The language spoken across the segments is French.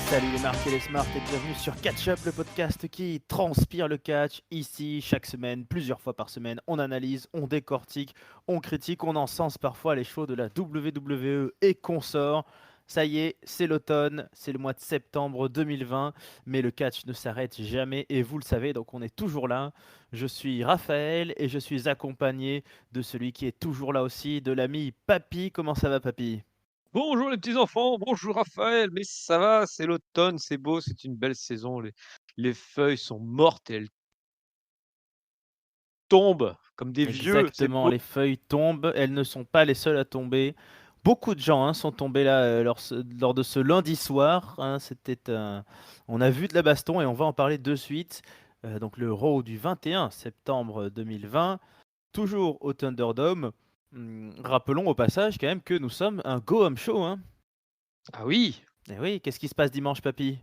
Salut les marques et les smarts et bienvenue sur Catch Up, le podcast qui transpire le catch. Ici, chaque semaine, plusieurs fois par semaine, on analyse, on décortique, on critique, on encense parfois les shows de la WWE et consorts. Ça y est, c'est l'automne, c'est le mois de septembre 2020, mais le catch ne s'arrête jamais et vous le savez, donc on est toujours là. Je suis Raphaël et je suis accompagné de celui qui est toujours là aussi, de l'ami Papy. Comment ça va, Papy? Bonjour les petits enfants, bonjour Raphaël, mais ça va, c'est l'automne, c'est beau, c'est une belle saison, les feuilles sont mortes et elles tombent comme des vieux, c'est Exactement, beau. les feuilles tombent, elles ne sont pas les seules à tomber. Beaucoup de gens sont tombés là lors de ce lundi soir, hein. On a vu de la baston et on va en parler de suite. Donc le Raw du 21 septembre 2020, toujours au Thunderdome. Rappelons au passage quand même que nous sommes un Go Home Show, hein. Ah oui, Et oui, qu'est-ce qui se passe dimanche, papy?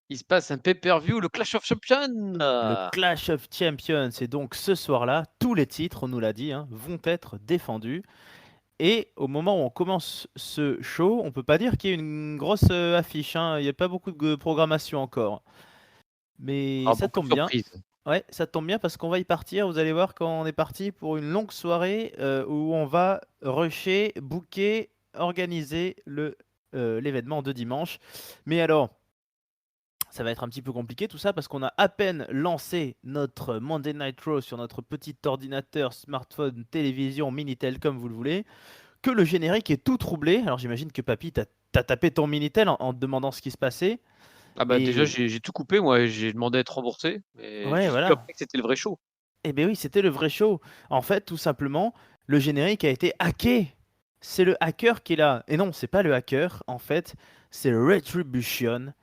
il se passe un pay-per-view, le Clash of Champions. Le Clash of Champions, et donc ce soir-là, tous les titres, on nous l'a dit, hein, vont être défendus. Et au moment où on commence ce show, on peut pas dire qu'il y ait une grosse affiche, hein. Il n'y a pas beaucoup de programmation encore. Mais Ah, ça beaucoup de tombe bien. surprises. Ouais, ça tombe bien parce qu'on va y partir. Vous allez voir quand on est parti pour une longue soirée où on va rusher, booker, organiser l'événement de dimanche. Mais alors, ça va être un petit peu compliqué tout ça parce qu'on a à peine lancé notre Monday Night Raw sur notre petit ordinateur, smartphone, télévision, Minitel, comme vous le voulez, que le générique est tout troublé. Alors j'imagine que Papy, t'as tapé ton Minitel en te demandant ce qui se passait. Ah bah déjà Et j'ai tout coupé moi et j'ai demandé à être remboursé, et ouais, j'ai su voilà. après que c'était le vrai show. Et ben oui, c'était le vrai show. En fait, tout simplement, le générique a été hacké. C'est le hacker qui est là. Et non, c'est pas le hacker. En fait, c'est le Retribution.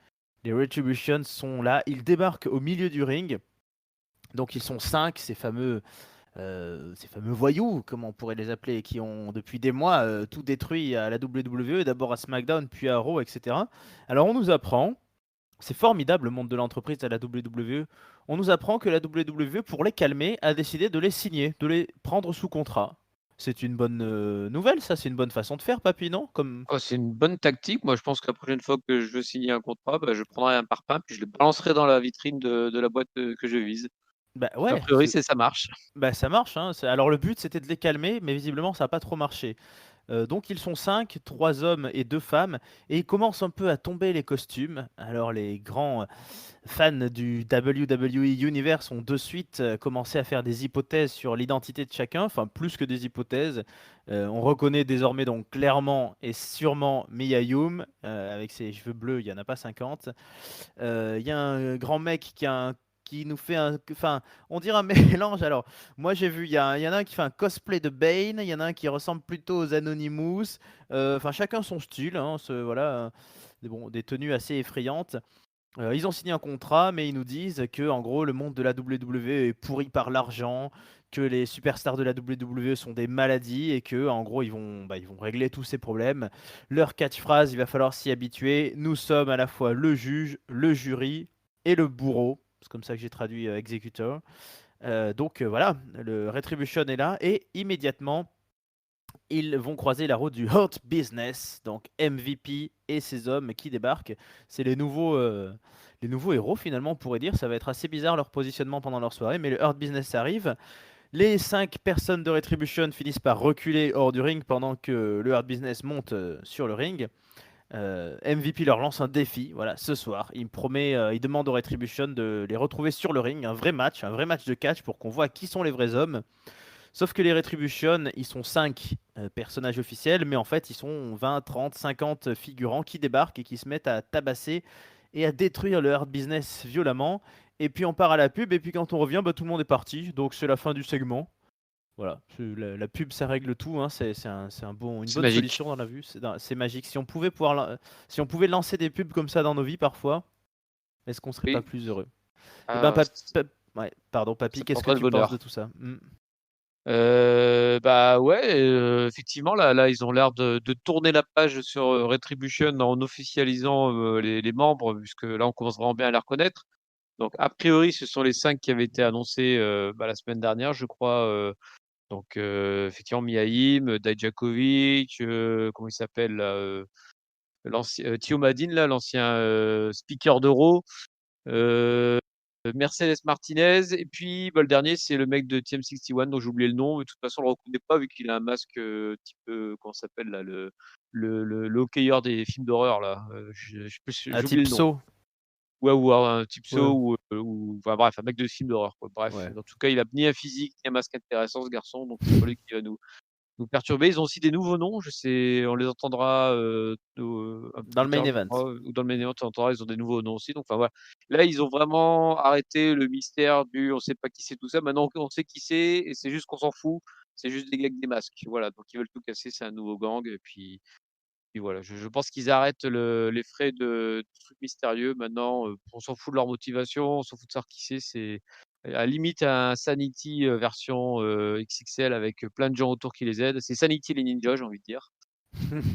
Les Retribution sont là. Ils débarquent au milieu du ring. Donc ils sont 5, ces fameux voyous, comme on pourrait les appeler, qui ont depuis des mois tout détruit à la WWE, d'abord à SmackDown, puis à Raw, etc. Alors on nous apprend, c'est formidable le monde de l'entreprise à la WWE, on nous apprend que la WWE, pour les calmer, a décidé de les signer, de les prendre sous contrat. C'est une bonne nouvelle, ça, c'est une bonne façon de faire, papy, non? Comme... Oh, c'est une bonne tactique. Moi je pense que la prochaine fois que je veux signer un contrat, bah, je prendrai un parpaing puis je le balancerai dans la vitrine de la boîte, que je vise. Bah A ouais, priori ça marche. bah, ça marche, hein. Alors le but c'était de les calmer, mais visiblement ça n'a pas trop marché. Donc ils sont 5, 3 hommes et 2 femmes, et ils commencent un peu à tomber les costumes. Alors les grands fans du WWE Universe ont de suite commencé à faire des hypothèses sur l'identité de chacun, enfin plus que des hypothèses. On reconnaît désormais donc clairement et sûrement Mia Yim, avec ses cheveux bleus, il n'y en a pas 50. Il y a un grand mec qui nous fait un... Enfin, on dirait un mélange. Alors, moi j'ai vu, il y en a un qui fait un cosplay de Bane, il y en a un qui ressemble plutôt aux Anonymous. Enfin, chacun son style, hein, voilà, des tenues assez effrayantes. Ils ont signé un contrat, mais ils nous disent que, en gros, le monde de la WWE est pourri par l'argent, que les superstars de la WWE sont des maladies et que, en gros, ils vont régler tous ces problèmes. Leur catchphrase, il va falloir s'y habituer. Nous sommes à la fois le juge, le jury et le bourreau. C'est comme ça que j'ai traduit Executor. Voilà, le Retribution est là et immédiatement, ils vont croiser la route du Hurt Business, donc MVP et ses hommes qui débarquent. C'est les nouveaux héros finalement, on pourrait dire. Ça va être assez bizarre leur positionnement pendant leur soirée, mais le Hurt Business arrive. Les 5 personnes de Retribution finissent par reculer hors du ring pendant que le Hurt Business monte sur le ring. MVP leur lance un défi, voilà, ce soir. Il demande aux Retribution de les retrouver sur le ring, un vrai match de catch pour qu'on voit qui sont les vrais hommes. Sauf que les Retribution, ils sont 5 personnages officiels, mais en fait, ils sont 20, 30, 50 figurants qui débarquent et qui se mettent à tabasser et à détruire le Hard Business violemment. Et puis on part à la pub, et puis quand on revient, bah, tout le monde est parti. Donc c'est la fin du segment. Voilà, la pub, ça règle tout, hein. Une C'est bonne magique. solution dans la vue. C'est magique. Si on pouvait lancer des pubs comme ça dans nos vies parfois, est-ce qu'on serait pas Oui, plus heureux? Eh ben, ah, ouais, pardon, papy, ça qu'est-ce que porterait le tu penses de bonheur. tout ça? Bah, ouais, effectivement, là, ils ont l'air de tourner la page sur, Retribution en officialisant, les membres, puisque là, on commence vraiment bien à les reconnaître. Donc a priori, ce sont les 5 qui avaient été annoncés, bah, la semaine dernière, je crois, donc effectivement Mia Yim, Dijakovic, comment il s'appelle là? Thio Madine là, l'ancien, speaker d'Euro, heu, Mercedes Martinez et puis, bah, le dernier, c'est le mec de Team 61 dont j'ai oublié le nom, mais de toute façon on le reconnaît pas vu qu'il a un masque, type, comment ça s'appelle là? Le hockeyeur des films d'horreur là, je sais plus, Un j'ai oublié type le nom. saut. Ouais ou un type Ouais, saut ou enfin bref, un mec de film d'horreur quoi. Bref, ouais. en tout cas, il a ni un physique, ni un masque intéressant ce garçon, donc c'est pas lui qui va nous perturber. Ils ont aussi des nouveaux noms, je sais on les entendra, un peu Dans plus le main tard, je event. crois, ou dans le main event, on entendra, ils ont des nouveaux noms aussi, donc enfin voilà. Là, ils ont vraiment arrêté le mystère du on sait pas qui c'est tout ça. Maintenant on sait qui c'est et c'est juste qu'on s'en fout. C'est juste des gars avec des masques. Voilà, donc ils veulent tout casser, c'est un nouveau gang et puis voilà. Je pense qu'ils arrêtent les frais de trucs mystérieux maintenant, on s'en fout de leur motivation, on s'en fout de savoir qui c'est à la limite un Sanity, version, XXL avec, plein de gens autour qui les aident. C'est Sanity les ninjas, j'ai envie de dire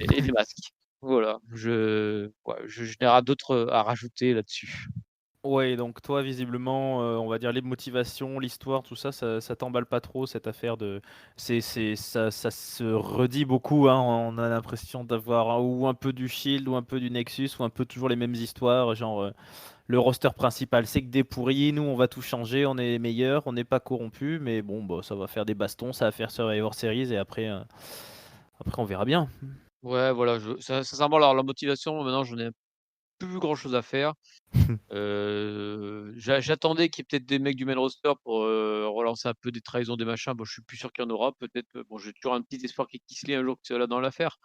et des masques. Voilà, je n'ai rien d'autre, à rajouter là-dessus. Ouais, donc toi, visiblement, on va dire les motivations, l'histoire, tout ça, ça t'emballe pas trop cette affaire de c'est ça se redit beaucoup, hein, on a l'impression d'avoir ou un peu du Shield ou un peu du Nexus ou un peu toujours les mêmes histoires, genre, le roster principal, c'est que des pourris, nous on va tout changer, on est les meilleurs, on n'est pas corrompus, mais bon, bah, ça va faire des bastons, ça va faire Survivor Series et après on verra bien. Ouais, voilà, sincèrement, alors la motivation, maintenant, j'en ai plus grand chose à faire. J'attendais qu'il y ait peut-être des mecs du main roster pour, relancer un peu des trahisons, des machins. Bon, je suis plus sûr qu'il y en aura. Peut-être, bon, j'ai toujours un petit espoir qu'il y ait Kisly un jour qui soit là dans l'affaire.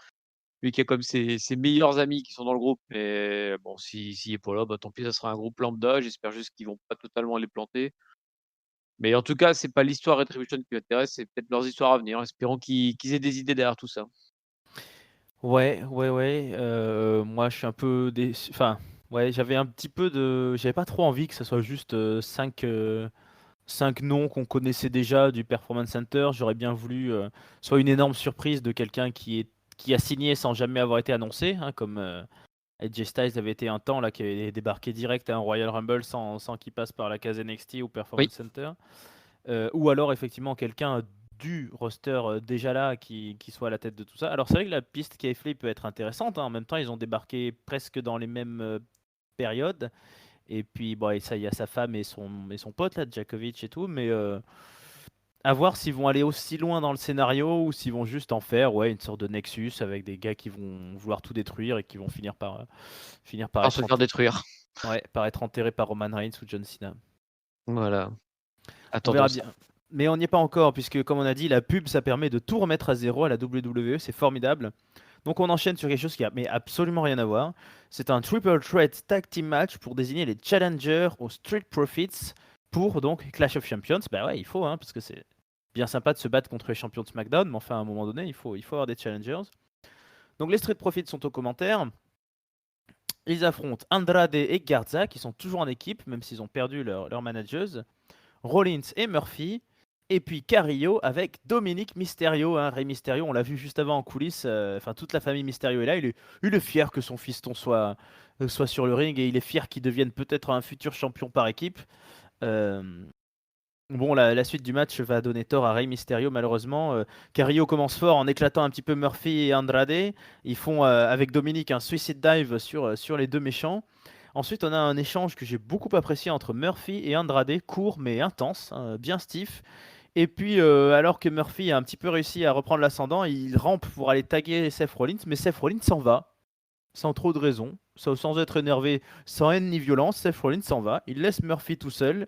Lui qui a comme ses meilleurs amis qui sont dans le groupe, mais bon, s'il est pas là, bah, tant pis, ça sera un groupe lambda. J'espère juste qu'ils vont pas totalement les planter. Mais en tout cas, c'est pas l'histoire Retribution qui m'intéresse, c'est peut-être leurs histoires à venir. Espérons qu'ils aient des idées derrière tout ça. Ouais, ouais, ouais, moi je suis un peu déçu enfin, ouais, j'avais pas trop envie que ça soit juste, 5 noms qu'on connaissait déjà du Performance Center. J'aurais bien voulu, soit une énorme surprise de quelqu'un qui a signé sans jamais avoir été annoncé, hein, comme, AJ Styles avait été un temps là, qui avait débarqué direct à un Royal Rumble sans qu'il passe par la case NXT ou Oui. Performance Center. Ou alors effectivement quelqu'un du roster, déjà là qui soit à la tête de tout ça. Alors c'est vrai que la piste Kayfabe peut être intéressante, hein. En même temps, ils ont débarqué presque dans les mêmes, périodes et puis bon et ça, il y a sa femme et son pote là, Djokovic et tout, mais à voir s'ils vont aller aussi loin dans le scénario ou s'ils vont juste en faire, ouais, une sorte de Nexus avec des gars qui vont vouloir tout détruire et qui vont finir par Par se être faire détruire. enterrés par Roman Reigns ou John Cena. Voilà, On attendons verra ça. bien. Mais on n'y est pas encore, puisque comme on a dit, la pub, ça permet de tout remettre à zéro à la WWE, c'est formidable. Donc on enchaîne sur quelque chose qui a mais absolument rien à voir. C'est un Triple Threat Tag Team Match pour désigner les challengers aux Street Profits pour donc Clash of Champions. Bah ouais, il faut, hein, parce que c'est bien sympa de se battre contre les champions de SmackDown, mais enfin à un moment donné, il faut avoir des challengers. Donc les Street Profits sont aux commentaires. Ils affrontent Andrade et Garza, qui sont toujours en équipe, même s'ils ont perdu leur manageuse. Rollins et Murphy. Et puis Carrillo avec Dominique Mysterio, hein. Rey Mysterio, on l'a vu juste avant en coulisses. Enfin, toute la famille Mysterio est là. Il est fier que son fiston soit sur le ring et il est fier qu'il devienne peut-être un futur champion par équipe. Euh, Bon, la suite du match va donner tort à Rey Mysterio, malheureusement. Carrillo commence fort en éclatant un petit peu Murphy et Andrade. Ils font avec Dominique un suicide dive sur les deux méchants. Ensuite, on a un échange que j'ai beaucoup apprécié entre Murphy et Andrade, court mais intense, hein, bien stiff. Et puis, alors que Murphy a un petit peu réussi à reprendre l'ascendant, il rampe pour aller taguer Seth Rollins, mais Seth Rollins s'en va, sans trop de raison, sans être énervé, sans haine ni violence. Seth Rollins s'en va, il laisse Murphy tout seul.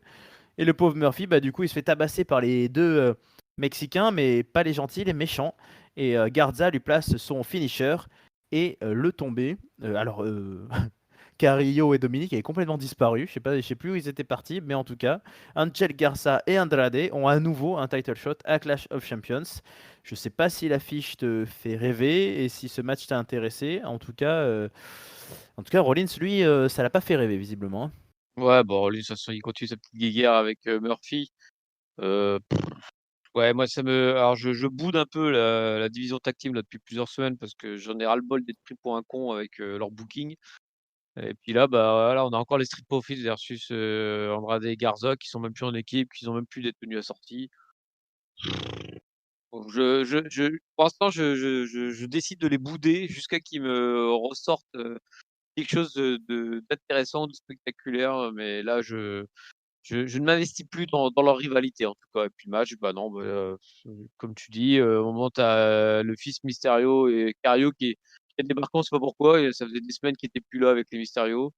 Et le pauvre Murphy, bah, du coup, il se fait tabasser par les deux Mexicains, mais pas les gentils, les méchants. Et Garza lui place son finisher et le tombé. Carrillo et Dominique avaient complètement disparu. Je sais plus où ils étaient partis, mais en tout cas, Angel Garza et Andrade ont à nouveau un title shot à Clash of Champions. Je sais pas si l'affiche te fait rêver et si ce match t'a intéressé. En tout cas, Rollins, lui, ça l'a pas fait rêver visiblement, hein. Ouais, bon, lui, de toute façon, il continue sa petite guéguerre avec, Murphy. Heu, ouais, moi, alors je boude un peu la division tag team, là, depuis plusieurs semaines parce que j'en ai ras-le-bol d'être pris pour un con avec, leur booking et puis là, bah, voilà, on a encore les Street Profits versus, Andrade et Garza qui sont même plus en équipe, qui ont même plus d'être tenue assortie. Pour l'instant, je décide de les bouder jusqu'à qu'ils me ressortent, quelque chose d'intéressant, de spectaculaire, mais là, je ne m'investis plus dans leur rivalité, en tout cas. Et puis le match, bah, non, bah, comme tu dis, au moment tu as le fils Mysterio et Cario qui est débarqué, on sait pas pourquoi, et ça faisait des semaines qu'il était plus là avec les Mysterio.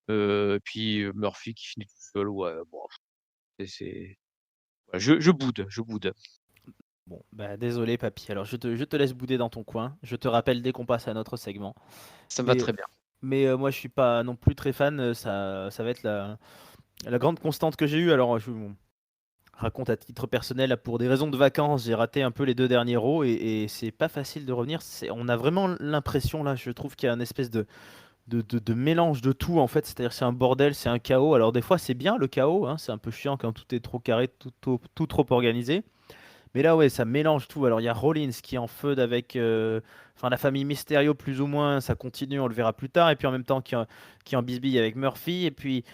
Et puis, Murphy qui finit tout seul, ouais, bon, c'est ouais, je boude, je boude. Bon, bah désolé papy, alors je te laisse bouder dans ton coin, je te rappelle dès qu'on passe à notre segment. Ça me va Mais, très bien. moi je suis pas non plus très fan, ça va être la grande constante que j'ai eue. Alors je vous raconte à titre personnel, là, pour des raisons de vacances, j'ai raté un peu les 2 derniers Raw et c'est pas facile de revenir. On a vraiment l'impression là, je trouve qu'il y a une espèce de mélange de tout en fait, c'est-à-dire que c'est un bordel, c'est un chaos. Alors des fois c'est bien le chaos, hein, c'est un peu chiant quand tout est trop carré, tout trop organisé. Mais là, ouais, ça mélange tout. Alors, il y a Rollins qui est en feud avec enfin, la famille Mysterio, plus ou moins. Ça continue, on le verra plus tard. Et puis, en même temps, qui est en bisbille avec Murphy. Et puis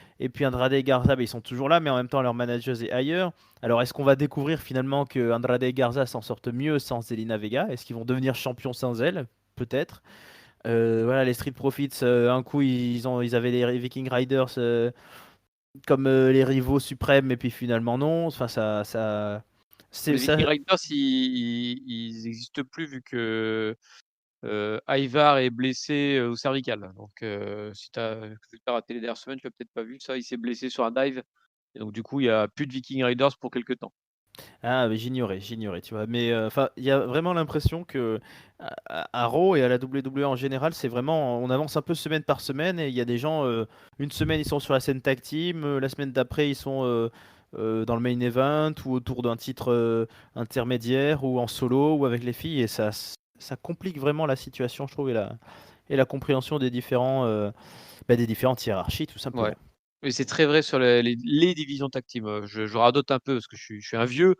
Andrade et Garza, bah, ils sont toujours là, mais en même temps, leur manager est ailleurs. Alors, est-ce qu'on va découvrir finalement que Andrade et Garza s'en sortent mieux sans Zelina Vega? Est-ce qu'ils vont devenir champions sans elle? Peut-être. Voilà, les Street Profits, un coup, ils avaient les Viking Riders comme les rivaux suprêmes, et puis finalement, non. Enfin, Les ça. Viking Raiders, ils existent plus vu que, Ivar est blessé, au cervical. Donc, si tu as raté les dernières semaines, tu as peut-être pas vu ça, il s'est blessé sur un dive et donc du coup, il y a plus de Viking Raiders pour quelque temps. Ah, mais j'ignorais, tu vois? Mais, enfin, il y a vraiment l'impression que à Raw et à la WWE en général, c'est vraiment on avance un peu semaine par semaine et il y a des gens, une semaine ils sont sur la scène tag team, la semaine d'après ils sont, dans le main event ou autour d'un titre, intermédiaire ou en solo ou avec les filles et ça complique vraiment la situation, je trouve et la compréhension des différentes hiérarchies tout Ouais. simplement. Et c'est très vrai sur les divisions tag team, je radote un peu parce que je suis un vieux,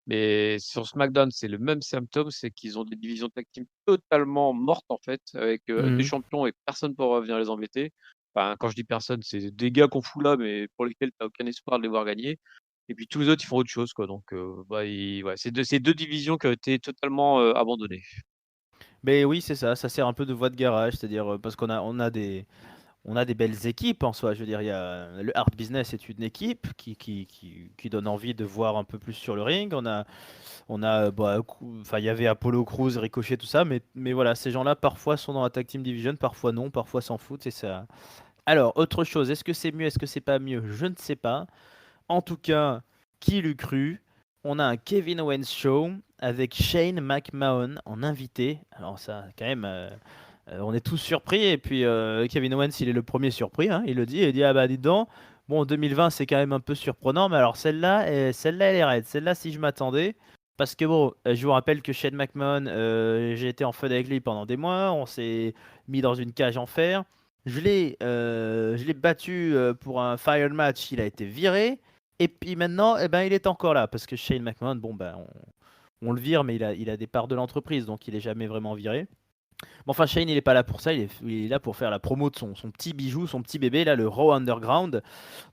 mais sur SmackDown, c'est le même symptôme, c'est qu'ils ont des divisions tag team totalement mortes, en fait, avec, des Mmh. champions et personne pour venir les embêter. Enfin, quand je dis personne, c'est des gars qu'on fout là, mais pour lesquels tu as aucun espoir de les voir gagner. Et puis tous les autres, ils font autre chose, quoi. Donc, bah, ouais, c'est deux divisions qui ont été totalement, abandonnées. Beh, oui, c'est ça, ça sert un peu de voie de garage, c'est-à-dire, parce on a des belles équipes en soi. Je veux dire, il y a le Hard Business est une équipe qui donne envie de voir un peu plus sur le ring. On a bah, enfin, il y avait Apollo Crews, Ricochet, tout ça, mais voilà, ces gens-là parfois sont dans la Tag Team Division, parfois non, parfois s'en foutent, c'est ça. Alors, autre chose, est-ce que c'est mieux, est-ce que c'est pas mieux? Je ne sais pas. En tout cas, qui l'eût cru? On a un Kevin Owens show avec Shane McMahon en invité. Alors ça, quand même, on est tous surpris. Et puis Kevin Owens, il est le premier surpris, hein, il dit ah bah dis donc, bon 2020 c'est quand même un peu surprenant, mais alors celle-là elle est raide. Celle-là si je m'attendais, parce que bon, je vous rappelle que Shane McMahon, j'ai été en feu avec lui pendant des mois, on s'est mis dans une cage en fer. Je l'ai battu pour un fire match, il a été viré. Et puis maintenant, eh ben, il est encore là, parce que Shane McMahon, bon, ben, on le vire, mais il a des parts de l'entreprise, donc il est jamais vraiment viré. Mais enfin, Shane, il est pas là pour ça, il est là pour faire la promo de son petit bijou, son petit bébé, là, le Raw Underground.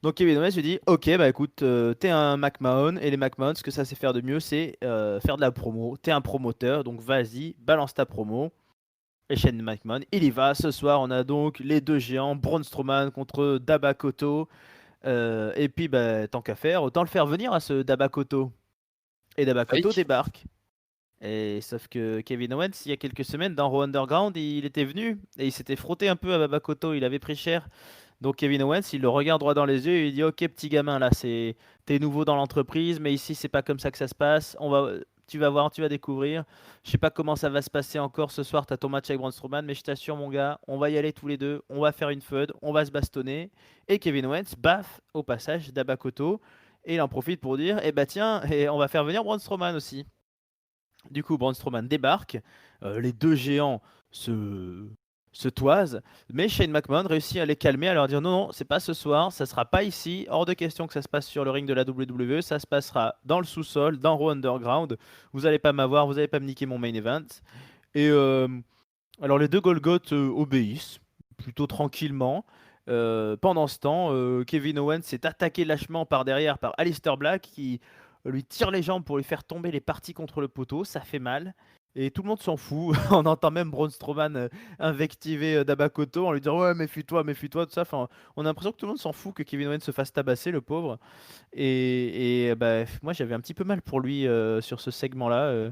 Donc Kevin Owens lui dit, ok, bah écoute, t'es un McMahon, et les McMahon, ce que ça sait faire de mieux, c'est faire de la promo. T'es un promoteur, donc vas-y, balance ta promo. Et Shane McMahon, il y va. Ce soir, on a donc les deux géants, Braun Strowman contre Dabakoto. Et puis, bah, tant qu'à faire, autant le faire venir à ce Dabakoto. Et Oui. Dabakoto débarque. Et sauf que Kevin Owens, il y a quelques semaines, dans Raw Underground, il était venu et il s'était frotté un peu à Babakoto, il avait pris cher. Donc Kevin Owens, il le regarde droit dans les yeux et il dit ok petit gamin là, t'es nouveau dans l'entreprise, mais ici c'est pas comme ça que ça se passe. Tu vas voir, tu vas découvrir. Je sais pas comment ça va se passer encore ce soir. T'as ton match avec Braun Strowman, mais je t'assure mon gars, on va y aller tous les deux, on va faire une feud, on va se bastonner. Et Kevin Owens baffe au passage Dabakoto et il en profite pour dire eh bah tiens, et on va faire venir Braun Strowman aussi. Du coup, Braun Strowman débarque, les deux géants se, se toisent, mais Shane McMahon réussit à les calmer, à leur dire non, non, c'est pas ce soir, ça sera pas ici, hors de question que ça se passe sur le ring de la WWE, ça se passera dans le sous-sol, dans Raw Underground, vous allez pas m'avoir, vous allez pas me niquer mon main event. Et alors les deux Golgoth obéissent, plutôt tranquillement. Pendant ce temps, Kevin Owens s'est attaqué lâchement par derrière par Aleister Black qui lui tire les jambes pour lui faire tomber les parties contre le poteau, ça fait mal. Et tout le monde s'en fout. On entend même Braun Strowman invectiver Dabakoto en lui disant ouais, méfie-toi, tout ça. Enfin, on a l'impression que tout le monde s'en fout que Kevin Owens se fasse tabasser, le pauvre. Et bah, moi, j'avais un petit peu mal pour lui sur ce segment-là.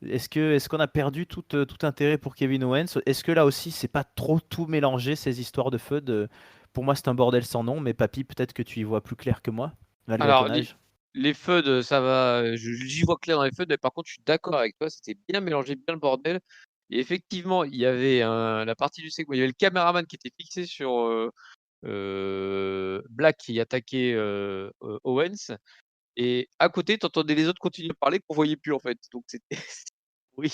Est-ce qu'on a perdu tout intérêt pour Kevin Owens? Est-ce que là aussi, c'est pas trop tout mélangé, ces histoires de feud? Pour moi, c'est un bordel sans nom, mais papy, peut-être que tu y vois plus clair que moi, malgré ton Alors âge. les feuds, ça va, j'y vois clair dans les feuds, mais par contre, je suis d'accord avec toi, c'était bien mélangé, bien le bordel et effectivement, il y avait la partie du segment, il y avait le caméraman qui était fixé sur, Black qui attaquait, Owens et à côté, tu entendais les autres continuer de parler qu'on voyait plus, en fait, donc c'était oui,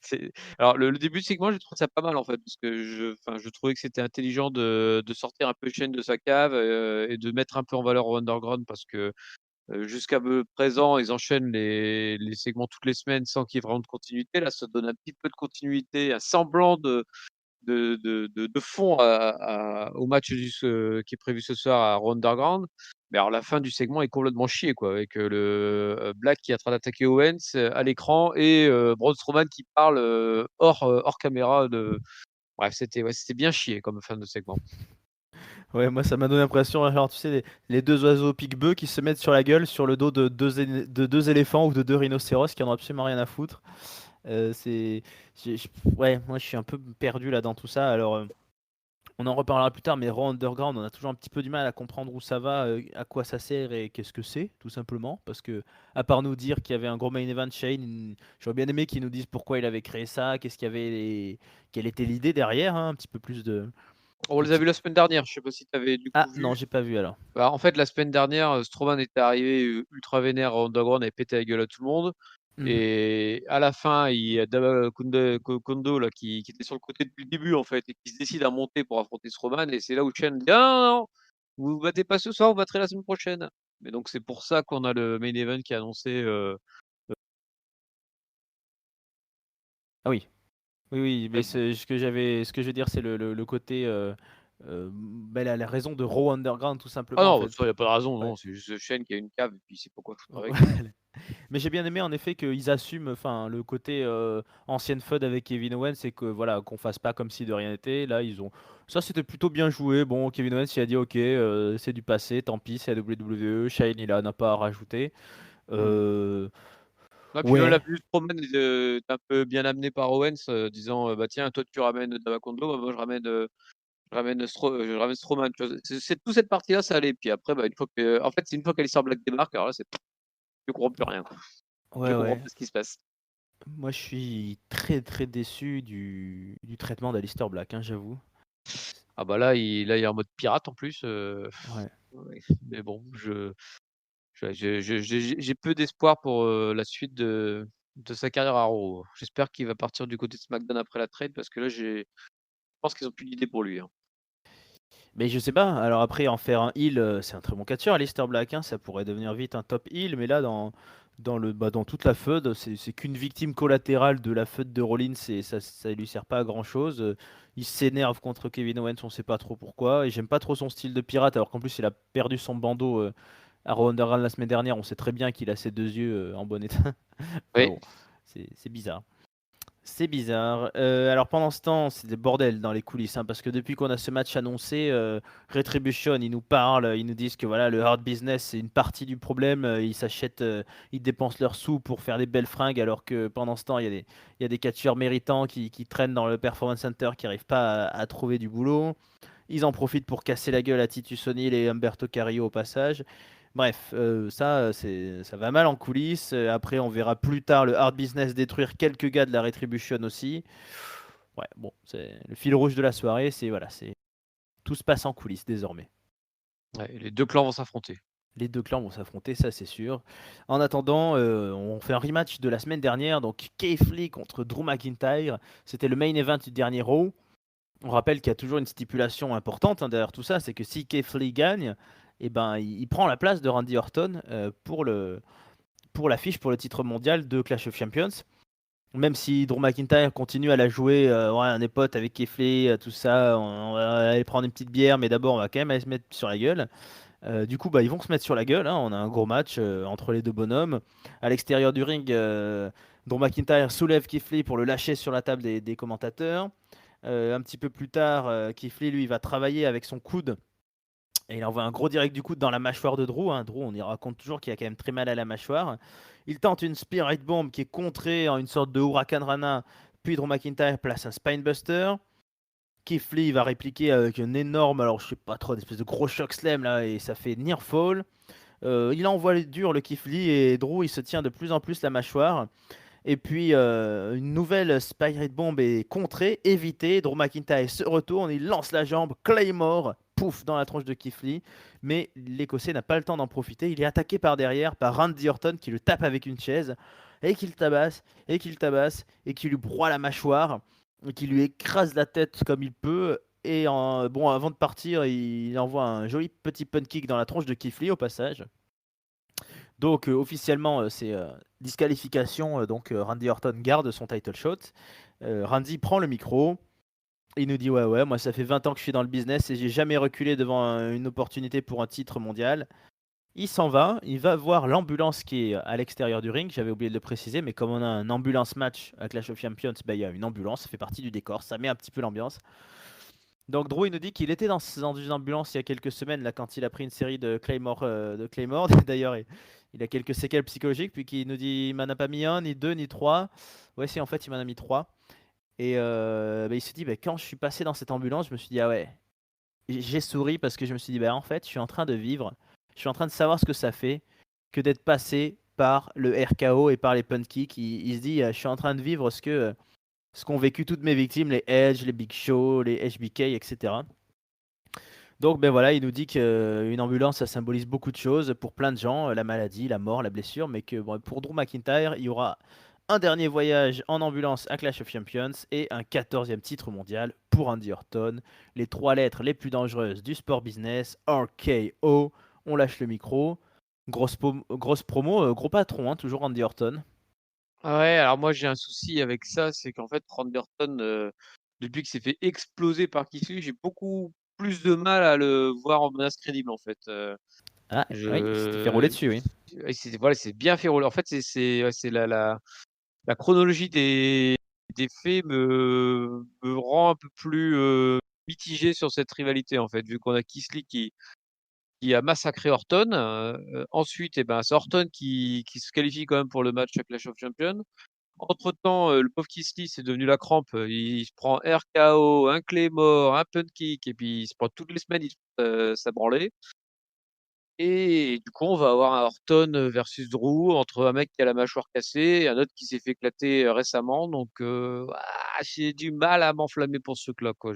c'est alors le début de segment, j'ai trouvé ça pas mal, en fait, parce que je trouvais que c'était intelligent de sortir un peu Shane de sa cave, et de mettre un peu en valeur Underground parce que jusqu'à présent, ils enchaînent les segments toutes les semaines sans qu'il y ait vraiment de continuité. Là, ça donne un petit peu de continuité, un semblant de fond au match qui est prévu ce soir à Raw Underground. Mais alors la fin du segment est complètement chiée quoi, avec, Black qui est en train d'attaquer Owens, à l'écran et Braun Strowman qui parle, hors caméra de bref, c'était bien chié comme fin de segment. Ouais, moi, ça m'a donné l'impression, genre, tu sais, les deux oiseaux pique-bœufs qui se mettent sur la gueule sur le dos de deux éléphants ou de deux rhinocéros qui en ont absolument rien à foutre. C'est, ouais, moi, je suis un peu perdu là dans tout ça. Alors, on en reparlera plus tard, mais Raw Underground, on a toujours un petit peu du mal à comprendre où ça va, à quoi ça sert et qu'est-ce que c'est, tout simplement. Parce que, à part nous dire qu'il y avait un gros main event Shane, j'aurais bien aimé qu'ils nous disent pourquoi il avait créé ça, qu'est-ce qu'il y avait, quelle était l'idée derrière, hein, un petit peu plus de. On les a vus la semaine dernière, je sais pas si tu avais du coup Ah non, vu? j'ai pas vu alors. Bah, en fait, la semaine dernière, Strowman était arrivé, ultra vénère à Underground et pété la gueule à tout le monde Mhm. et à la fin, il y a Daba Kondo là qui était sur le côté depuis le début en fait et qui se décide à monter pour affronter Strowman et c'est là où Shane dit: «Ah non, non, non, vous vous battez pas ce soir, vous battrez la semaine prochaine». Mais donc c'est pour ça qu'on a le main event qui est annoncé, Ah oui, oui, oui, mais bon. ce que je veux dire, c'est le côté, bah, la raison de Raw Underground, tout Ah simplement, en non, fait. ça y a pas de raison, Ouais. non, c'est juste Shane qui a une cave et puis il sait pas quoi foutre avec. Mais j'ai bien aimé en effet qu'ils assument, enfin, le côté ancienne feud avec Kevin Owens, c'est que voilà, qu'on fasse pas comme si de rien n'était. Là, ils ont, ça c'était plutôt bien joué. Bon, Kevin Owens il a dit ok, c'est du passé, tant pis, c'est la WWE. Shane il a n'a pas à rajouter. Mmh. Euh, Ouais, puis même la ouais, vue de Strowman est un peu bien amenée par Owens, disant, «Bah tiens, toi tu ramènes Davacondo, bah moi je ramène Strowman», tu vois? C'est toute cette partie-là, ça allait. Puis après, bah, une fois que en fait, c'est une fois qu'Aleister Black débarque, alors là, c'est je comprends plus rien, quoi. Je ouais, comprends ouais. pas ce qui se passe. Moi, je suis très très déçu du traitement d'Alistair Black, hein, j'avoue. Ah bah là, il est en mode pirate en plus, Ouais. ouais, mais bon, j'ai peu d'espoir pour, la suite de sa carrière à Raw. J'espère qu'il va partir du côté de SmackDown après la trade parce que là, je pense qu'ils ont plus d'idées pour lui, hein. Mais je sais pas, alors après en faire un heal, c'est un très bon catcheur, Aleister Black, hein, ça pourrait devenir vite un top heal, mais là dans toute la feud, c'est qu'une victime collatérale de la feud de Rollins et ça lui sert pas à grand chose. Il s'énerve contre Kevin Owens, on sait pas trop pourquoi, et j'aime pas trop son style de pirate, alors qu'en plus il a perdu son bandeau à Raw Underground la semaine dernière, on sait très bien qu'il a ses deux yeux en bon état. Enfin Oui. bon, c'est bizarre. C'est bizarre. Alors pendant ce temps, c'est des bordels dans les coulisses, hein, parce que depuis qu'on a ce match annoncé, Retribution, ils nous parlent, ils nous disent que voilà, le hard business, c'est une partie du problème. Ils s'achètent, ils dépensent leurs sous pour faire des belles fringues, alors que pendant ce temps, il y a des catcheurs méritants qui traînent dans le Performance Center, qui n'arrivent pas à trouver du boulot. Ils en profitent pour casser la gueule à Titus O'Neil et Humberto Carrillo au passage. Bref, ça va mal en coulisses. Après, on verra plus tard le hard business détruire quelques gars de la Retribution aussi. Ouais, bon, c'est le fil rouge de la soirée. C'est voilà, c'est tout se passe en coulisses désormais. Ouais, les 2 clans vont s'affronter. Les deux clans vont s'affronter, ça c'est sûr. En attendant, on fait un rematch de la semaine dernière, donc Keith Lee contre Drew McIntyre. C'était le main event du dernier Raw. On rappelle qu'il y a toujours une stipulation importante hein, derrière tout ça, c'est que si Keith Lee gagne, eh ben, il prend la place de Randy Orton pour l'affiche pour le titre mondial de Clash of Champions. Même si Drew McIntyre continue à la jouer, ouais, on est potes avec Keith Lee, tout ça, on va aller prendre une petite bière, mais d'abord on va quand même aller se mettre sur la gueule. Du coup, bah, ils vont se mettre sur la gueule, hein. On a un gros match entre les deux bonhommes. À l'extérieur du ring, Drew McIntyre soulève Keith Lee pour le lâcher sur la table des commentateurs. Un petit peu plus tard, Keith Lee, lui, va travailler avec son coude. Et il envoie un gros direct du coude dans la mâchoire de Drew, hein. Drew, on y raconte toujours qu'il a quand même très mal à la mâchoire. Il tente une Spirit Bomb qui est contrée en une sorte de Huracan Rana. Puis Drew McIntyre place un Spinebuster. Keith Lee va répliquer avec un énorme, alors je sais pas trop, d'espèce de gros choc slam là, et ça fait near fall. Il envoie dur le Keith Lee et Drew il se tient de plus en plus la mâchoire. Et puis une nouvelle Spirit Bomb est contrée, évitée. Drew McIntyre se retourne, il lance la jambe, Claymore, pouf, dans la tronche de Keith Lee. Mais l'Écossais n'a pas le temps d'en profiter. Il est attaqué par derrière par Randy Orton qui le tape avec une chaise et qui le tabasse, et qui le tabasse, et qui lui broie la mâchoire, et qui lui écrase la tête comme il peut. Et bon, avant de partir, il envoie un joli petit punt kick dans la tronche de Keith Lee au passage. Donc officiellement c'est disqualification, donc Randy Orton garde son title shot. Randy prend le micro, il nous dit ouais moi ça fait 20 ans que je suis dans le business et j'ai jamais reculé devant une opportunité pour un titre mondial. Il s'en va, il va voir l'ambulance qui est à l'extérieur du ring, j'avais oublié de le préciser, mais comme on a un ambulance match à Clash of Champions, bah, il y a une ambulance, ça fait partie du décor, ça met un petit peu l'ambiance. Donc Drew il nous dit qu'il était dans une ambulance il y a quelques semaines là quand il a pris une série de Claymore, d'ailleurs il a quelques séquelles psychologiques puis qu'il nous dit il m'en a pas mis un, ni deux, ni trois. Ouais si en fait il m'en a mis trois. Et bah, il se dit bah, quand je suis passé dans cette ambulance je me suis dit ah ouais, j'ai souri parce que je me suis dit bah en fait je suis en train de vivre, je suis en train de savoir ce que ça fait que d'être passé par le RKO et par les punt kicks. Il se dit je suis en train de vivre ce qu'ont vécu toutes mes victimes, les Edge, les Big Show, les HBK, etc. Donc ben voilà, il nous dit qu'une ambulance, ça symbolise beaucoup de choses pour plein de gens, la maladie, la mort, la blessure, mais que bon, pour Drew McIntyre, il y aura un dernier voyage en ambulance à Clash of Champions et un 14e titre mondial pour Randy Orton. Les trois lettres les plus dangereuses du sport business, RKO. On lâche le micro. Grosse promo, gros patron, hein, toujours Randy Orton. Ah ouais, alors moi j'ai un souci avec ça, c'est qu'en fait Randy Orton, depuis qu'il s'est fait exploser par Keith Lee, j'ai beaucoup plus de mal à le voir en menace crédible en fait, Ah oui, il s'était fait rouler je dessus, oui. il s'est voilà, il s'est bien fait rouler. En fait, c'est ouais, c'est la chronologie des faits me rend un peu plus, mitigé sur cette rivalité en fait, vu qu'on a Keith Lee qui a massacré Orton, ensuite et ben, c'est Orton qui se qualifie quand même pour le match à Clash of Champions. Entre-temps, le pauvre Keith Lee, c'est devenu la crampe, il se prend RKO, un Claymore, un punt kick et puis il se prend toutes les semaines, il se prend, sa branlée et du coup, on va avoir un Orton, versus Drew entre un mec qui a la mâchoire cassée et un autre qui s'est fait éclater, récemment donc j'ai du mal à m'enflammer pour ce truc-là, quoi.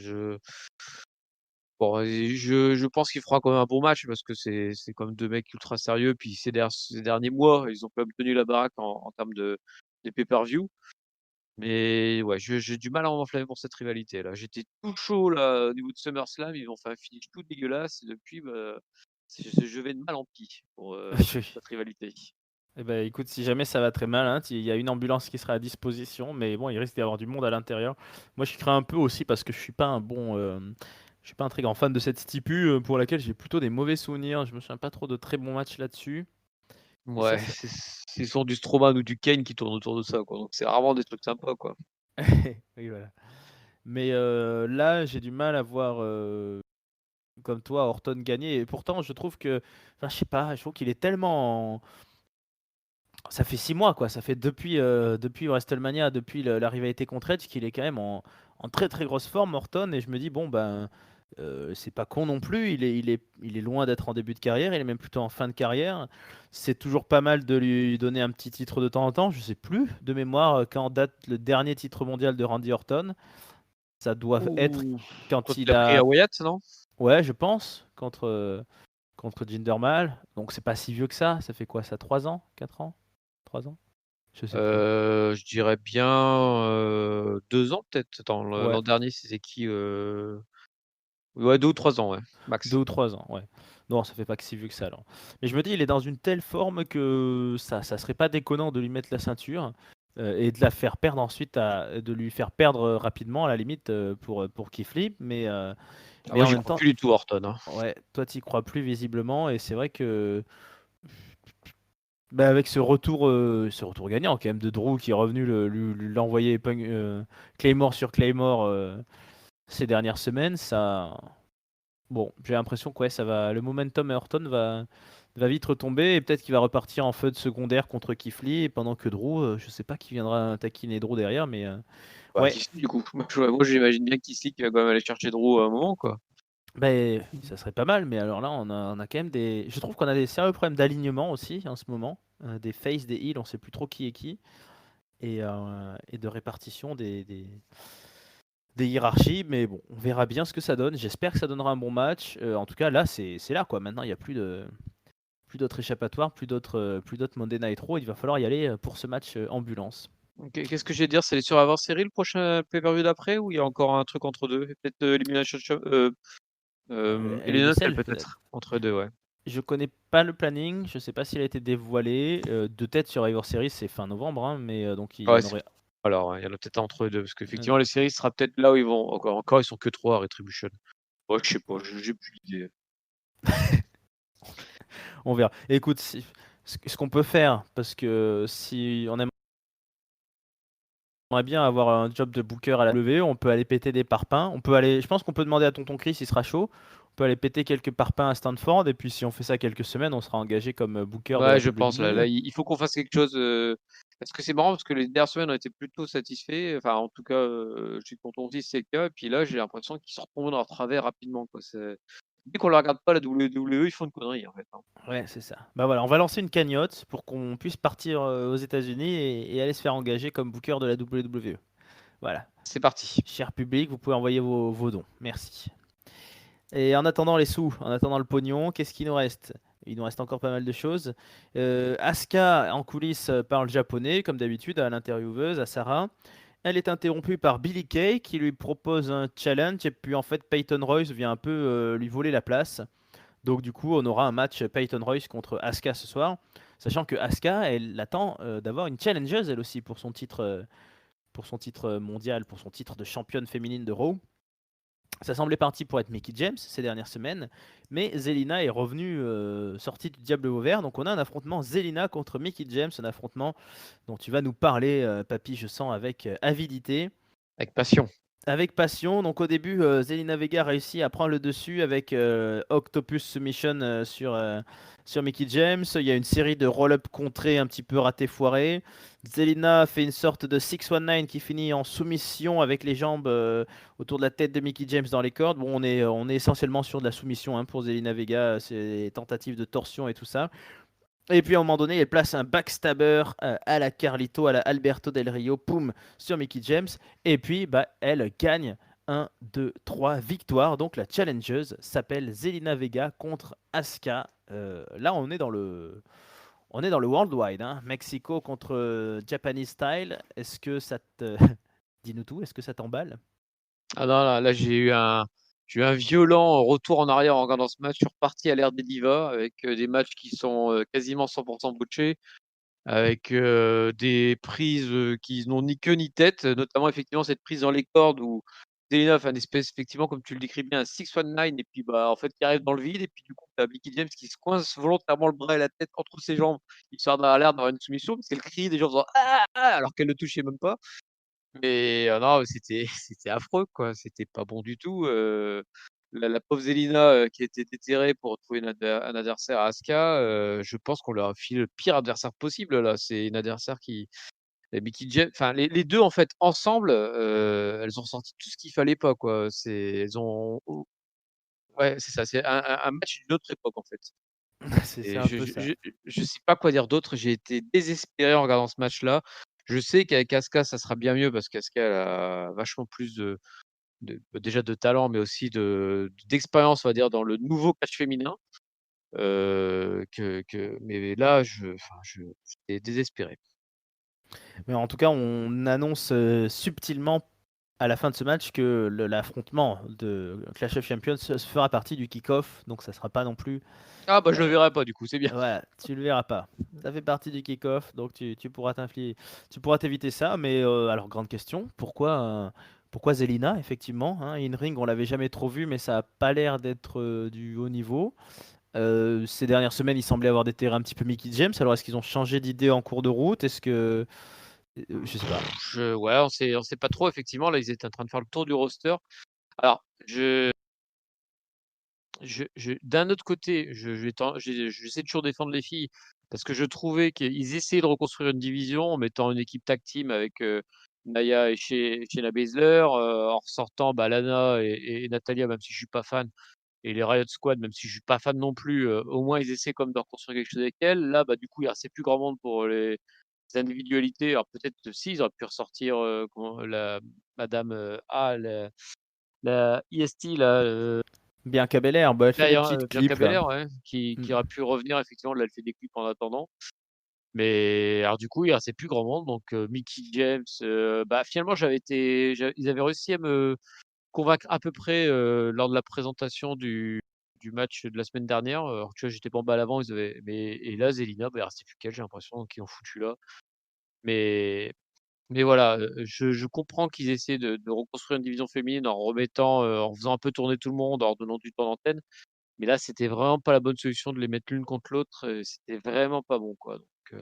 Bon et je pense qu'il fera quand même un bon match parce que c'est quand même 2 mecs ultra sérieux puis ces derniers mois, ils ont quand même tenu la baraque en termes de pay-per-view. Mais ouais, j'ai du mal à m'enflammer pour cette rivalité-là. J'étais tout chaud là, au niveau de SummerSlam, ils ont fait un finish tout dégueulasse et depuis, bah, je vais de mal en pis pour cette rivalité. Eh ben, écoute, si jamais ça va très mal, hein, il y a une ambulance qui sera à disposition, mais bon, il risque d'y avoir du monde à l'intérieur. Moi, je crains un peu aussi parce que je suis pas un très grand fan de cette stipu pour laquelle j'ai plutôt des mauvais souvenirs. Je me souviens pas trop de très bons matchs là-dessus. Et ça, Ouais, ça... c'est souvent du Strowman ou du Kane qui tournent autour de ça, quoi, donc c'est rarement des trucs sympas, quoi. Oui, voilà. Mais là, j'ai du mal à voir, comme toi, Orton gagner. Et pourtant, je trouve que, enfin, je sais pas, je trouve qu'il est tellement ça fait 6 mois, quoi. Ça fait depuis WrestleMania, depuis la rivalité contre Edge, qu'il est quand même en très très grosse forme, Orton. Et je me dis, bon, ben, c'est pas con non plus. Il est loin d'être en début de carrière. Il est même plutôt en fin de carrière. C'est toujours pas mal de lui donner un petit titre de temps en temps. Je sais plus de mémoire quand date le dernier titre mondial de Randy Orton. Ça doit être Ouh, quand quand il il a pris a. à Wyatt, non? Ouais, je pense, contre Jinder Mahal. Donc c'est pas si vieux que ça. Ça fait quoi ça? 3 ans? 4 ans? 3 ans? Je sais plus. Je dirais bien, 2 ans peut-être. Attends, Ouais, l'an dernier, c'était qui, Ouais, 2 ou 3 ans, ouais, 2 max. ou 3 ans, ouais. Non, ça fait pas que si vieux que ça alors. Mais je me dis, il est dans une telle forme que ça serait pas déconnant de lui mettre la ceinture. et de la faire perdre ensuite de lui faire perdre rapidement à la limite pour Keith Lee. Ah, Mais moi, en j'y même crois temps, plus du tout, Orton, hein. ouais, toi t'y crois plus visiblement et c'est vrai que bah, avec ce retour gagnant quand même de Drew qui est revenu lui l'envoyer Claymore sur Claymore ces dernières semaines, ça, bon, j'ai l'impression que ouais, le momentum Orton va vite retomber et peut-être qu'il va repartir en feud secondaire contre Keith Lee et pendant que Drew, je sais pas qui viendra taquiner Drew derrière, mais Bah, ouais, Keith Lee, du coup. Moi, j'imagine bien Keith Lee qui va quand même aller chercher Drew à un moment, quoi. ben ça serait pas mal, mais alors là on a quand même je trouve qu'on a des sérieux problèmes d'alignement aussi en ce moment, des face, des heels, on sait plus trop qui est qui et de répartition des hiérarchies, mais bon, on verra bien ce que ça donne. J'espère que ça donnera un bon match. En tout cas, là, c'est là quoi. Maintenant, il n'y a plus d'autres échappatoires, plus d'autres Monday Night Raw. Il va falloir y aller pour ce match ambulance. Ok, qu'est-ce que je vais dire? C'est les Survivor Series, le prochain pay-per-view d'après, ou il y a encore un truc entre deux? Et peut-être Elle est Elimination Chamber peut-être. peut-être, entre deux, ouais. Je connais pas le planning. Je sais pas s'il a été dévoilé. De tête sur Survivor Series, c'est fin novembre, hein, mais donc il y Ouais, en aurait. alors, ouais, il y en a peut-être entre deux, parce euh, qu'effectivement, les séries sera peut-être là où ils vont. Encore, ils sont que trois à Retribution. Ouais, je sais pas, j'ai plus d'idée. On verra. Écoute, ce qu'on peut faire, parce que si on aimerait bien avoir un job de booker à la W, on peut aller péter des parpaings. Je pense qu'on peut demander à Tonton Chris, il sera chaud. On peut aller péter quelques parpaings à Stanford, et puis si on fait ça quelques semaines, on sera engagé comme booker de Ouais, la je pense, WWE. il faut qu'on fasse quelque chose. Parce que c'est marrant, parce que les dernières semaines ont été plutôt satisfaits. Enfin, en tout cas, je suis content aussi, c'est le cas. Et puis là, j'ai l'impression qu'ils se retombent dans leur travers rapidement, quoi. Dès qu'on ne regarde pas la WWE, ils font une connerie, en fait, hein. Ouais, c'est ça. Bah voilà, on va lancer une cagnotte pour qu'on puisse partir aux États-Unis et aller se faire engager comme booker de la WWE. Voilà. C'est parti. Cher public, vous pouvez envoyer vos dons. Merci. Et en attendant les sous, en attendant le pognon, qu'est-ce qu'il nous reste? Il nous reste encore pas mal de choses. Asuka, en coulisses, parle japonais, comme d'habitude, à l'intervieweuse, à Sarah. Elle est interrompue par Billy Kay, qui lui propose un challenge. Et puis, en fait, Peyton Royce vient un peu lui voler la place. Donc, du coup, on aura un match Peyton Royce contre Asuka ce soir. Sachant que Asuka, elle attend d'avoir une challengeuse, elle aussi, pour son titre mondial, pour son titre de championne féminine de Raw. Ça semblait parti pour être Mickie James ces dernières semaines, mais Zelina est revenue sortie du diable au vert. Donc on a un affrontement Zelina contre Mickie James, un affrontement dont tu vas nous parler, papy, je sens avec avidité. Avec passion. Avec passion. Donc au début, Zelina Vega réussit à prendre le dessus avec Octopus Submission sur Mickie James. Il y a une série de roll-up contrés un petit peu ratés foirés. Zelina fait une sorte de 619 qui finit en soumission avec les jambes autour de la tête de Mickie James dans les cordes. Bon, on est essentiellement sur de la soumission hein, pour Zelina Vega. C'est des tentatives de torsion et tout ça. Et puis à un moment donné, elle place un backstabber à la Carlito, à la Alberto Del Rio, poum, sur Mickie James. Et puis bah, elle gagne 1, 2, 3 victoires. Donc la challengeuse s'appelle Zelina Vega contre Asuka. Là, on est dans le worldwide. Hein. Mexico contre Japanese style. Est-ce que ça te. Dis-nous tout, est-ce que ça t'emballe? Ah non, là, j'ai eu un violent retour en arrière en regardant ce match. Je suis reparti à l'ère des divas avec des matchs qui sont quasiment 100% botchés, avec des prises qui n'ont ni queue ni tête, notamment effectivement cette prise dans les cordes où Zelina fait un espèce, effectivement, comme tu le décris bien, un 619 et puis bah en fait qui arrive dans le vide et puis du coup t'as Mickie James qui se coince volontairement le bras et la tête entre ses jambes, histoire d'avoir l'air d'avoir une soumission parce qu'elle crie des gens en faisant ah, ah alors qu'elle le touchait même pas. Mais non, c'était c'était affreux, quoi, c'était pas bon du tout, la pauvre Zelina, qui était déterrée pour trouver un adversaire à Asuka, je pense qu'on leur a filé le pire adversaire possible, là. C'est une adversaire qui Mickie James enfin les 2 en fait ensemble, elles ont sorti tout ce qu'il fallait pas, quoi. Elles ont ouais, c'est ça, c'est un match d'une autre époque, en fait. C'est Et un peu ça. je sais pas quoi dire d'autre. J'ai été désespéré en regardant ce match-là. Je sais qu'avec Asuka, ça sera bien mieux parce qu'Asuka, elle a vachement plus déjà de talent, mais aussi d'expérience, on va dire, dans le nouveau catch féminin, mais là, enfin, j'étais désespéré. Mais en tout cas, on annonce subtilement à la fin de ce match que l'affrontement de Clash of Champions se fera partie du kick-off, donc ça sera pas non plus. Ah bah je le verrai pas du coup, c'est bien. Voilà, tu le verras pas. Ça fait partie du kick-off, donc tu pourras tu pourras t'éviter ça. Mais alors, grande question, pourquoi Zelina, effectivement, hein, in-ring, on l'avait jamais trop vu, mais ça a pas l'air d'être du haut niveau. Ces dernières semaines, il semblait avoir des terrains un petit peu Mickey James. Alors, est-ce qu'ils ont changé d'idée en cours de route? Est-ce que. Je sais pas. Ouais, on sait pas trop effectivement, là, ils étaient en train de faire le tour du roster. Alors, d'un autre côté, j'essaie de toujours défendre les filles parce que je trouvais qu'ils essayaient de reconstruire une division en mettant une équipe tag team avec, Nia et Shayna Baszler, en ressortant, bah, Lana et Natalya, même si je suis pas fan, et les Riot Squad, même si je suis pas fan non plus, au moins ils essaient comme de reconstruire quelque chose avec elles. Là, bah, du coup, il restait plus grand monde pour les individualités. Alors peut-être que si, ils auraient pu ressortir, comment la madame, la EST là, Bianca Belair, bah, elle fait des Derrière, petites Bianca clips là. Belair, ouais, Mm. qui aurait pu revenir effectivement, là, elle fait des clips en attendant. Mais alors du coup, il restait plus grand monde, donc Mickie James, bah, finalement ils avaient réussi à me convaincre à peu près, lors de la présentation du match de la semaine dernière, alors tu vois, j'étais pas emballé avant, et là Zelina, bah, il restait plus qu'elle, j'ai l'impression qu'ils ont foutu là. Mais mais voilà, je comprends qu'ils essaient de reconstruire une division féminine en remettant, en faisant un peu tourner tout le monde, en leur donnant du temps d'antenne. Mais là, c'était vraiment pas la bonne solution de les mettre l'une contre l'autre, c'était vraiment pas bon, quoi. Donc,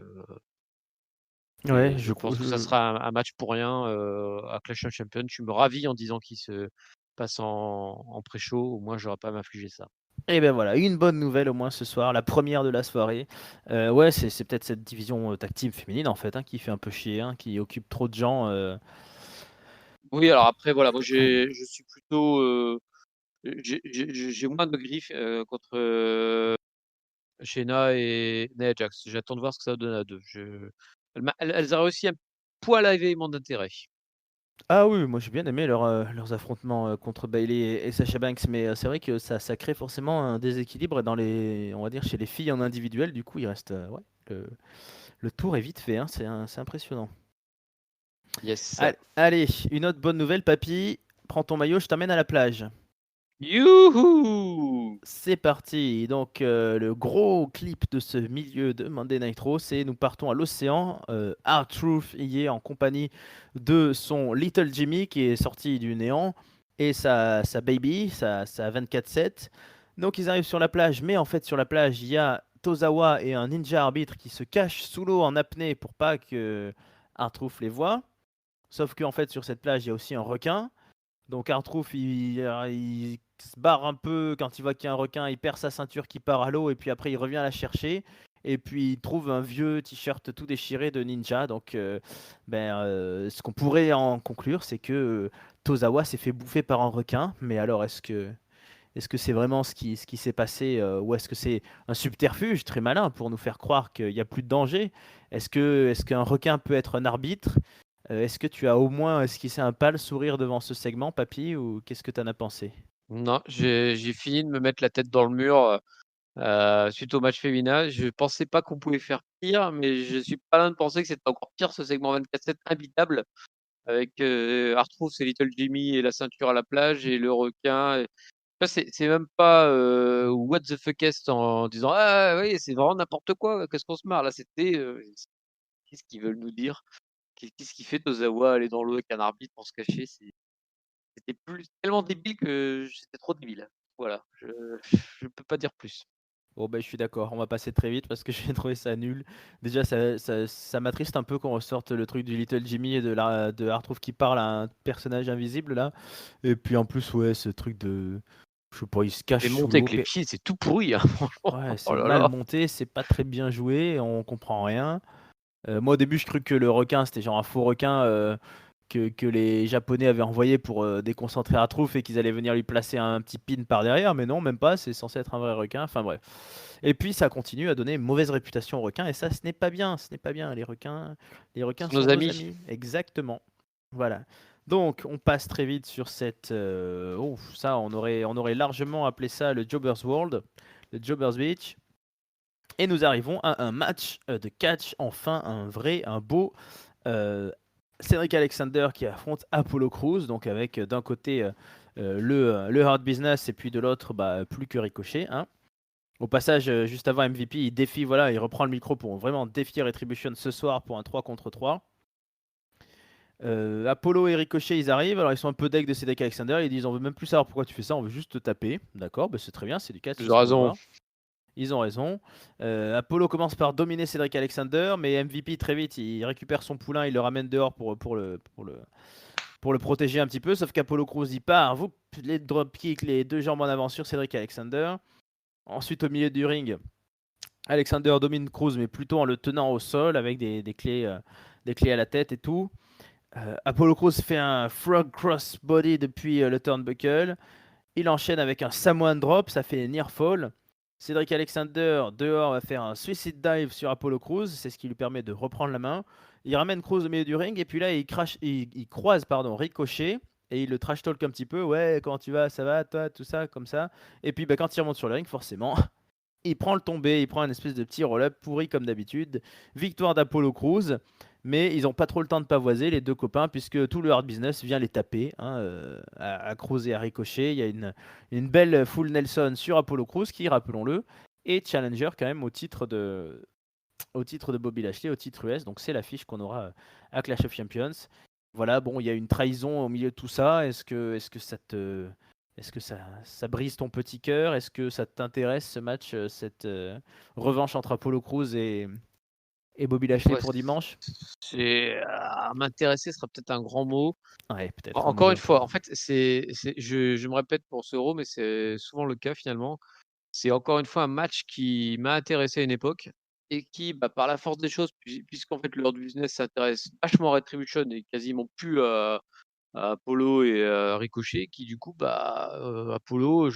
Ouais, je pense que ça je. sera un match pour rien, à Clash of Champions. Tu me ravis en disant qu'il se passe en pré-show, au moins j'aurai pas à m'infliger ça. Et ben voilà, une bonne nouvelle au moins ce soir, la première de la soirée. Ouais, c'est peut-être cette division tag team féminine en fait, hein, qui fait un peu chier, hein, qui occupe trop de gens. Oui, alors après voilà, moi Ouais. je suis plutôt, j'ai moins de griefs, contre, Shayna et Nia Jax. J'attends de voir ce que ça va donner à 2. Elles ont réussi un poil à éveiller mon intérêt. Ah oui, moi j'ai bien aimé leurs affrontements contre Bailey et Sasha Banks, mais c'est vrai que ça crée forcément un déséquilibre dans on va dire chez les filles en individuel. Du coup, il reste, ouais, le tour est vite fait, hein, c'est impressionnant. Yes. Allez, une autre bonne nouvelle, papy. Prends ton maillot, je t'emmène à la plage. Youhou! C'est parti. Donc, le gros clip de ce milieu de Monday Night Raw, c'est nous partons à l'océan. R-Truth y est en compagnie de son Little Jimmy qui est sorti du néant et sa baby, sa 24/7. Donc, ils arrivent sur la plage, mais en fait, sur la plage, il y a Tozawa et un ninja arbitre qui se cachent sous l'eau en apnée pour pas que R-Truth les voie. Sauf qu'en fait, sur cette plage, il y a aussi un requin. Donc Artrouf, il se barre un peu quand il voit qu'il y a un requin, il perd sa ceinture qui part à l'eau et puis après il revient la chercher. Et puis il trouve un vieux t-shirt tout déchiré de ninja. Donc ce qu'on pourrait en conclure, c'est que Tozawa s'est fait bouffer par un requin. Mais alors est-ce que c'est vraiment ce qui s'est passé ou est-ce que c'est un subterfuge très malin pour nous faire croire qu'il n'y a plus de danger? Est-ce qu'un requin peut être un arbitre? Est-ce que tu as au moins esquissé un pâle sourire devant ce segment, papy, ou qu'est-ce que tu en as pensé? Non, j'ai fini de me mettre la tête dans le mur, suite au match féminin. Je pensais pas qu'on pouvait faire pire, mais je suis pas loin de penser que c'était encore pire ce segment 24/7 imbitable avec, R-Truth et Little Jimmy et la ceinture à la plage et le requin. Ça, c'est même pas, what the fuckest en disant: «Ah oui, c'est vraiment n'importe quoi, qu'est-ce qu'on se marre là?» C'était, qu'est-ce qu'ils veulent nous dire? Qu'est-ce qu'il fait Tozawa aller dans l'eau avec un arbitre pour se cacher? C'était tellement débile que c'était trop débile. Voilà, je peux pas dire plus. Bon, ben, je suis d'accord, on va passer très vite parce que j'ai trouvé ça nul. Déjà, ça m'attriste un peu qu'on ressorte le truc du Little Jimmy et de Hartrouve qui parle à un personnage invisible là. Et puis en plus, ouais, ce truc de. Je sais pas, il se Et cache sous monter l'eau. avec les pieds, c'est tout pourri, hein, franchement. Ouais, Oh c'est là mal là. monté, c'est pas très bien joué, on comprend rien. Moi, au début, je crus que le requin, c'était genre un faux requin que les Japonais avaient envoyé pour déconcentrer Artrouf et qu'ils allaient venir lui placer un petit pin par derrière, mais non, même pas, c'est censé être un vrai requin, enfin bref. Et puis ça continue à donner une mauvaise réputation aux requins, et ça, ce n'est pas bien, ce n'est pas bien, les Ce requins sont nos sont nos amis. amis, exactement. Voilà. Donc, on passe très vite sur cette... ça, on aurait largement appelé ça le Jobber's World, le Jobber's Beach. Et nous arrivons à un match de catch, enfin un vrai, un beau, euh, Cédric Alexander qui affronte Apollo Crews, donc avec d'un côté le Hard Business et puis de l'autre plus que Ricochet, hein. Au passage, juste avant MVP, il défie, voilà, il reprend le micro pour vraiment défier Retribution ce soir pour un 3 contre 3. Apollo et Ricochet, ils arrivent. Alors, ils sont un peu deg de Cedric Alexander. Ils disent on veut même plus savoir pourquoi tu fais ça, on veut juste te taper. D'accord, c'est très bien, c'est du catch, c'est Ils ont ce qu'on veut raison. voir. Ils ont raison. Apollo commence par dominer Cedric Alexander, mais MVP très vite, il récupère son poulain, il le ramène dehors pour le protéger un petit peu. Sauf qu'Apollo Crews y part. Vous, les dropkicks, les deux jambes en avant sur Cedric Alexander. Ensuite, au milieu du ring, Alexander domine Cruz, mais plutôt en le tenant au sol avec des clés à la tête et tout. Apollo Crews fait un frog crossbody depuis le turnbuckle. Il enchaîne avec un Samoan drop, ça fait near fall. Cedric Alexander dehors va faire un suicide dive sur Apollo Crews, c'est ce qui lui permet de reprendre la main. Il ramène Crews au milieu du ring et puis là il croise Ricochet et il le trash talk un petit peu. Ouais, comment tu vas, ça va, toi, tout ça, comme ça. Et puis quand il remonte sur le ring, forcément, il prend le tombé, il prend une espèce de petit roll-up pourri comme d'habitude. Victoire d'Apollo Crews, mais ils n'ont pas trop le temps de pavoiser, les deux copains, puisque tout le hard business vient les taper, hein, à Crews et à Ricochet. Il y a une belle full Nelson sur Apollo Crews, qui, rappelons-le, est challenger quand même au titre de Bobby Lashley, au titre US. Donc c'est l'affiche qu'on aura à Clash of Champions. Voilà, bon, il y a une trahison au milieu de tout ça. Est-ce que ça brise ton petit cœur? Est-ce que ça t'intéresse ce match, cette revanche entre Apollo Crews et Bobby Lashley Ouais, pour dimanche? m'intéresser sera peut-être un grand mot. Ouais, peut-être un Encore mauvais une fois, en emprunt. fait, je me répète pour ce Raw, mais c'est souvent le cas finalement. C'est encore une fois un match qui m'a intéressé à une époque et qui, par la force des choses, puisqu'en fait leur business s'intéresse vachement à Retribution et quasiment plus à Apollo et à Ricochet, qui du coup, Apollo,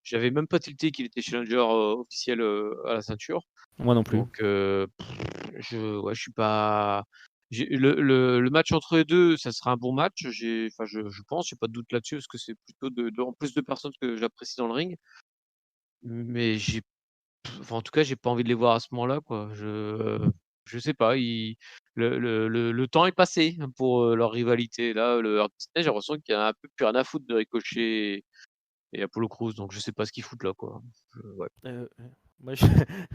j'avais même pas tilté qu'il était challenger officiel à la ceinture. Moi non plus. Donc, je suis pas. Le match entre les deux, ça sera un bon match. Enfin, je pense, j'ai pas de doute là-dessus, parce que c'est plutôt en plus de personnes que j'apprécie dans le ring. Mais enfin, en tout cas, j'ai pas envie de les voir à ce moment-là, quoi. Je sais pas, le temps est passé pour leur rivalité. Là, le Hurt Business, j'ai l'impression qu'il y a un peu plus rien à foutre de Ricochet et Apollo Crews, donc je sais pas ce qu'ils foutent là, quoi. Ouais. Moi,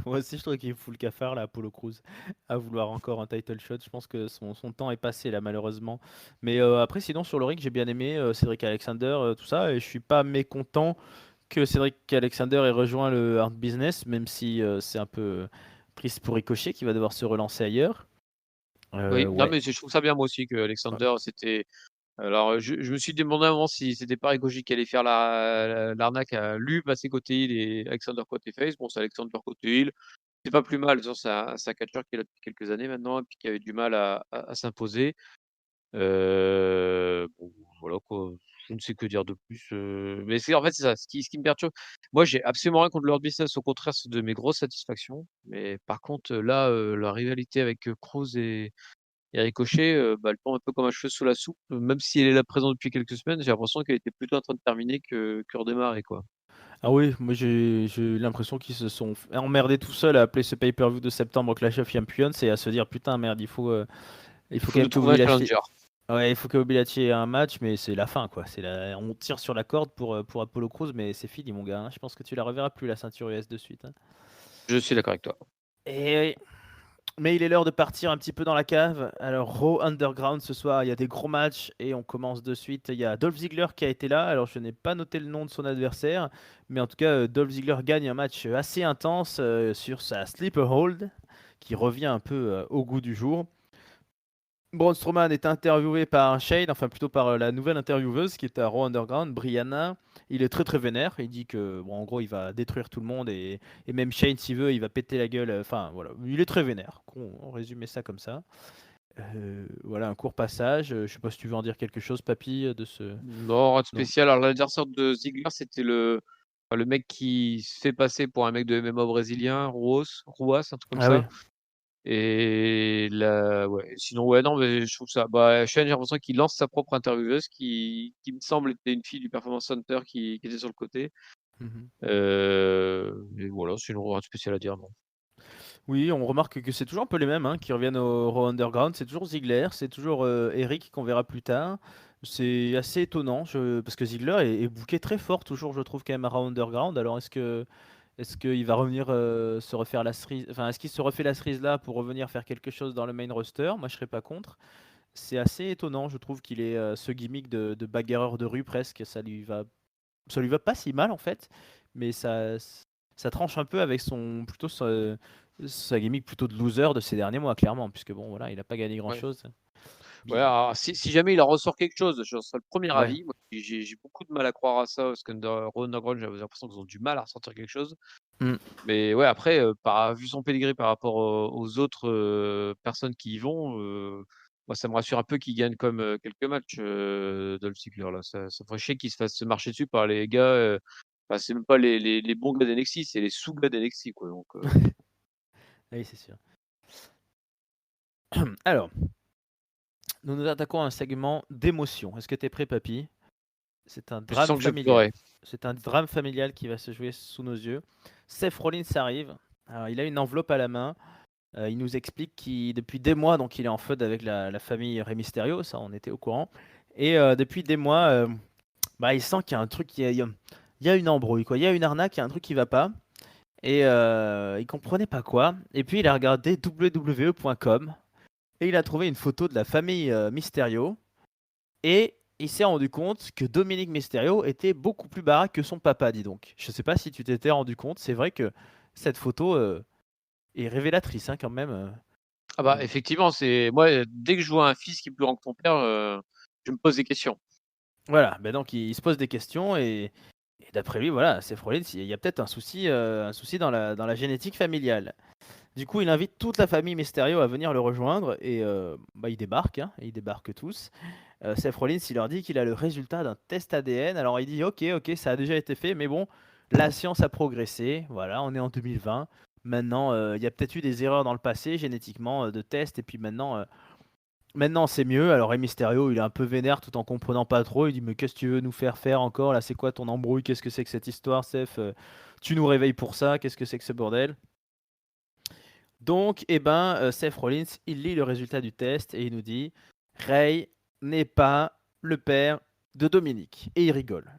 moi aussi, je trouve qu'il fout le cafard, là, Apollo Crews, à vouloir encore un title shot. Je pense que son temps est passé, là, malheureusement. Mais après, sinon, sur le ring, j'ai bien aimé Cédric Alexander, tout ça. Et je suis pas mécontent que Cédric Alexander ait rejoint le Hard Business, même si c'est un peu triste pour Ricochet qui va devoir se relancer ailleurs. Oui, non, Ouais. mais je trouve ça bien moi aussi que Ouais. Alexander, c'était. Alors, je me suis demandé à un moment si c'était pas Ricochet qui allait faire l'arnaque à lui passer côté heel et Alexander côté face. Bon, c'est Alexander côté heel. C'est pas plus mal. De toute façon, c'est un catcheur qui est là depuis quelques années maintenant et puis qui avait du mal à s'imposer. Bon, voilà quoi. Je ne sais que dire de plus. Mais en fait, c'est ça. Ce qui me perturbe. Moi, j'ai absolument rien contre leur business. Au contraire, c'est de mes grosses satisfactions. Mais par contre, là, la rivalité avec Cruz et Ricochet, elle tombe un peu comme un cheveu sous la soupe. Même si elle est là présente depuis quelques semaines, j'ai l'impression qu'elle était plutôt en train de terminer que redémarrer, quoi. Ah oui, moi j'ai eu l'impression qu'ils se sont emmerdés tout seuls à appeler ce pay-per-view de septembre Clash of Champions et à se dire putain merde, il Il faut faut quand nous même que trouver un Bobby Lashley. challenger. Ouais, il faut que Bobby Lashley ait un match, mais c'est la fin quoi. On tire sur la corde pour Apollo Crews, mais c'est fini mon gars, hein. Je pense que tu la reverras plus la ceinture US de suite, hein. Je suis d'accord avec toi. Et oui. Mais il est l'heure de partir un petit peu dans la cave. Alors, Raw Underground ce soir, il y a des gros matchs et on commence de suite. Il y a Dolph Ziggler qui a été là. Alors, je n'ai pas noté le nom de son adversaire, mais en tout cas, Dolph Ziggler gagne un match assez intense sur sa Sleeper Hold qui revient un peu au goût du jour. Braun Strowman est interviewé par Shane, enfin plutôt par la nouvelle intervieweuse qui est à Raw Underground, Brianna. Il est très très vénère. Il dit que, bon, en gros, il va détruire tout le monde et même Shane, s'il veut, il va péter la gueule. Enfin, voilà, il est très vénère. On résume ça comme ça. Voilà, un court passage. Je sais pas si tu veux en dire quelque chose, Papy, de ce. Non, rien de Non. spécial. Alors, l'adversaire de Ziggler, c'était le mec qui se fait passer pour un mec de MMA brésilien, Ruas, un truc comme Ah oui. ça. Et là, ouais, sinon, ouais, non, mais je trouve ça. Shane, j'ai l'impression qu'il lance sa propre intervieweuse qui me semble était une fille du Performance Center qui était sur le côté. Mhm. Et voilà, sinon, rien de spécial à dire, non. Oui, on remarque que c'est toujours un peu les mêmes, hein, qui reviennent au Raw Underground. C'est toujours Ziggler, c'est toujours, Eric qu'on verra plus tard. C'est assez étonnant, parce que Ziggler est booké très fort toujours, je trouve quand même à Raw Underground. Alors est-ce qu'il va revenir, se refaire la cerise enfin, est-ce qu'il se refait la cerise là pour revenir faire quelque chose dans le main roster? Moi, je serais pas contre. C'est assez étonnant, je trouve qu'il ait, ce gimmick de bagarreur de rue presque. Ça lui va pas si mal en fait, mais ça tranche un peu avec son plutôt sa gimmick plutôt de loser de ces derniers mois clairement, puisque bon voilà, il a pas gagné grand Ouais. chose. Ouais, Bi alors si jamais il en ressort quelque chose, j'en serais le premier ouais. ravi. Moi, j'ai beaucoup de mal à croire à ça parce que dans Raw Underground, j'avais l'impression qu'ils ont du mal à ressortir quelque chose. Mmh. Mais ouais, après, vu son pédigré par rapport aux autres, personnes qui y vont, moi ça me rassure un peu qu'il gagne comme quelques matchs, Dolph Ziggler là. Ça ferait chier qu'il se fasse marcher dessus par les gars, enfin c'est même pas les bons gars d'NXT, c'est les sous-gars d'NXT quoi donc Oui, c'est sûr. Alors, nous nous attaquons à un segment d'émotion. Est-ce que tu es prêt papy? C'est un je drame sens que je vais familial. pleurer. C'est un drame familial qui va se jouer sous nos yeux. Seth Rollins arrive. Alors il a une enveloppe à la main. Il nous explique qu'il depuis des mois, donc il est en feud avec la famille Rey Mysterio, ça on était au courant. Et depuis des mois, bah, il sent qu'il y a un truc, il y a une embrouille, quoi. Il y a une arnaque, il y a un truc qui va pas. Et il comprenait pas quoi. Et puis il a regardé www.com et il a trouvé une photo de la famille Mysterio. Et il s'est rendu compte que Dominique Mysterio était beaucoup plus baraque que son papa, dis donc. Je sais pas si tu t'étais rendu compte, c'est vrai que cette photo est révélatrice hein, quand même. Ah bah, Euh, effectivement, c'est moi, dès que je vois un fils qui est plus grand que ton père, je me pose des questions. Voilà, ben donc il se pose des questions et d'après lui, voilà, Seth Rollins, il y a peut-être un souci dans la génétique familiale. Du coup, il invite toute la famille Mysterio à venir le rejoindre et bah, ils débarquent, hein, ils débarquent tous. Seth Rollins, il leur dit qu'il a le résultat d'un test ADN. Alors il dit, ok, ok, ça a déjà été fait, mais bon, la science a progressé. Voilà, on est en 2020. Maintenant, il y a peut-être eu des erreurs dans le passé génétiquement de tests et puis maintenant, c'est mieux. Alors, Rey Mysterio, il est un peu vénère tout en comprenant pas trop. Il dit, mais qu'est-ce que tu veux nous faire faire encore? Là, c'est quoi ton embrouille? Qu'est-ce que c'est que cette histoire, Seth? Tu nous réveilles pour ça? Qu'est-ce que c'est que ce bordel? Donc, eh ben, Seth Rollins, il lit le résultat du test et il nous dit, Rey n'est pas le père de Dominique. Et il rigole.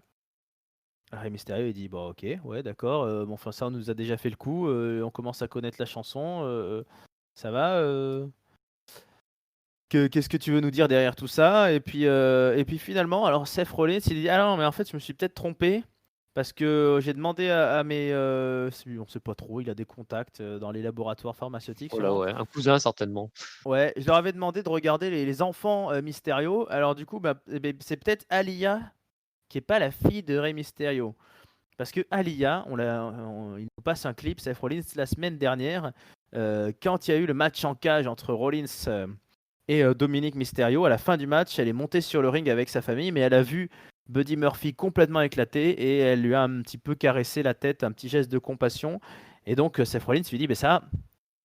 Rey Mysterio, il dit, bon, ok, ouais, d'accord. Bon, enfin, ça, on nous a déjà fait le coup. On commence à connaître la chanson. Ça va? Qu'est-ce que tu veux nous dire derrière tout ça? Et puis finalement, alors Seth Rollins, il dit: «Ah non, mais en fait, je me suis peut-être trompé parce que j'ai demandé à mes, on sait pas trop, il a des contacts, dans les laboratoires pharmaceutiques Oh là, sûrement. ouais, un cousin certainement. Ouais, je leur avais demandé de regarder les enfants, Mysterio. Alors du coup, bah, et beh, c'est peut-être Aaliyah qui est pas la fille de Rey Mysterio. Parce que Aaliyah, il nous passe un clip, Seth Rollins, la semaine dernière, quand il y a eu le match en cage entre Rollins, et Dominique Mysterio, à la fin du match, elle est montée sur le ring avec sa famille, mais elle a vu Buddy Murphy complètement éclaté et elle lui a un petit peu caressé la tête, un petit geste de compassion. Et donc Seth Rollins lui dit, mais ça,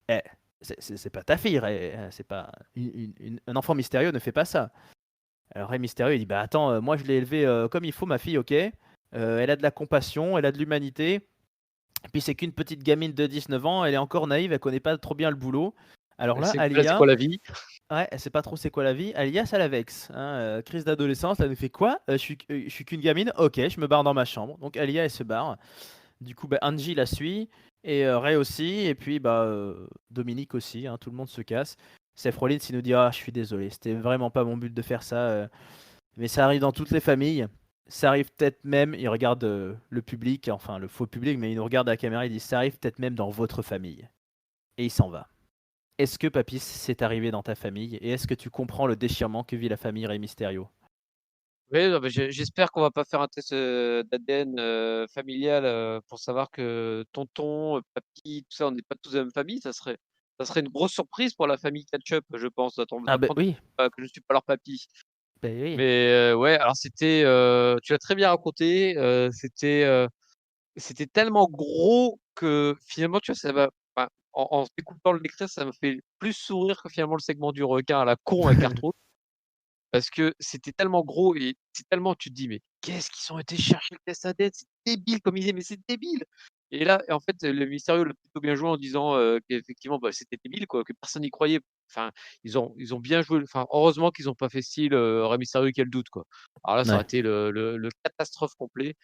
eh, c'est pas ta fille, Ray, c'est pas un enfant mystérieux ne fait pas ça. Alors Rey Mysterio il dit, bah attends, moi je l'ai élevée comme il faut, ma fille, ok. Elle a de la compassion, elle a de l'humanité. Et puis c'est qu'une petite gamine de 19 ans, elle est encore naïve, elle connaît pas trop bien le boulot. Alors là, C'est quoi Alia, la vie? ouais, elle sait pas trop c'est quoi la vie. Alia, ça la vexe, hein, crise d'adolescence, elle nous fait quoi? Je suis qu'une gamine? OK, je me barre dans ma chambre. Donc Alia, elle se barre. Du coup, bah, Angie la suit et Ray aussi et puis, bah, Dominique aussi, hein, tout le monde se casse. Seth Rollins, il nous dit: «Ah, je suis désolé, c'était vraiment pas mon but de faire ça, mais ça arrive dans toutes les familles». Ça arrive peut-être même, il regarde, le public, enfin le faux public, mais il nous regarde à la caméra, il dit: «Ça arrive peut-être même dans votre famille» et il s'en va. Est-ce que Papis, c'est arrivé dans ta famille et est-ce que tu comprends le déchirement que vit la famille Rey Mysterio? Oui, non, mais j'espère qu'on va pas faire un test, d'ADN, familial, pour savoir que tonton, papy, tout ça, on n'est pas tous de la même famille. Ça serait une grosse surprise pour la famille Ketchup, je pense, Ah ben d'apprendre oui, que je ne suis pas leur papy. ben oui. Mais ouais, alors tu l'as très bien raconté, c'était tellement gros que finalement, tu vois, ça m'a enfin, en t'écoutant le décrire, ça me fait plus sourire que finalement le segment du requin à la con avec Arthur. Parce que c'était tellement gros et c'est tellement tu te dis: «Mais qu'est-ce qu'ils ont été chercher le test ADN? C'est débile comme idée, mais c'est débile!» Et là, en fait, le Mysterio l'a plutôt bien joué en disant, qu'effectivement, bah, c'était débile quoi, que personne n'y croyait. Enfin, ils ont bien joué, enfin, heureusement qu'ils ont pas fait style, Rey Mysterio qui a le doute quoi. Alors là, ça aurait Ouais. été le catastrophe complet.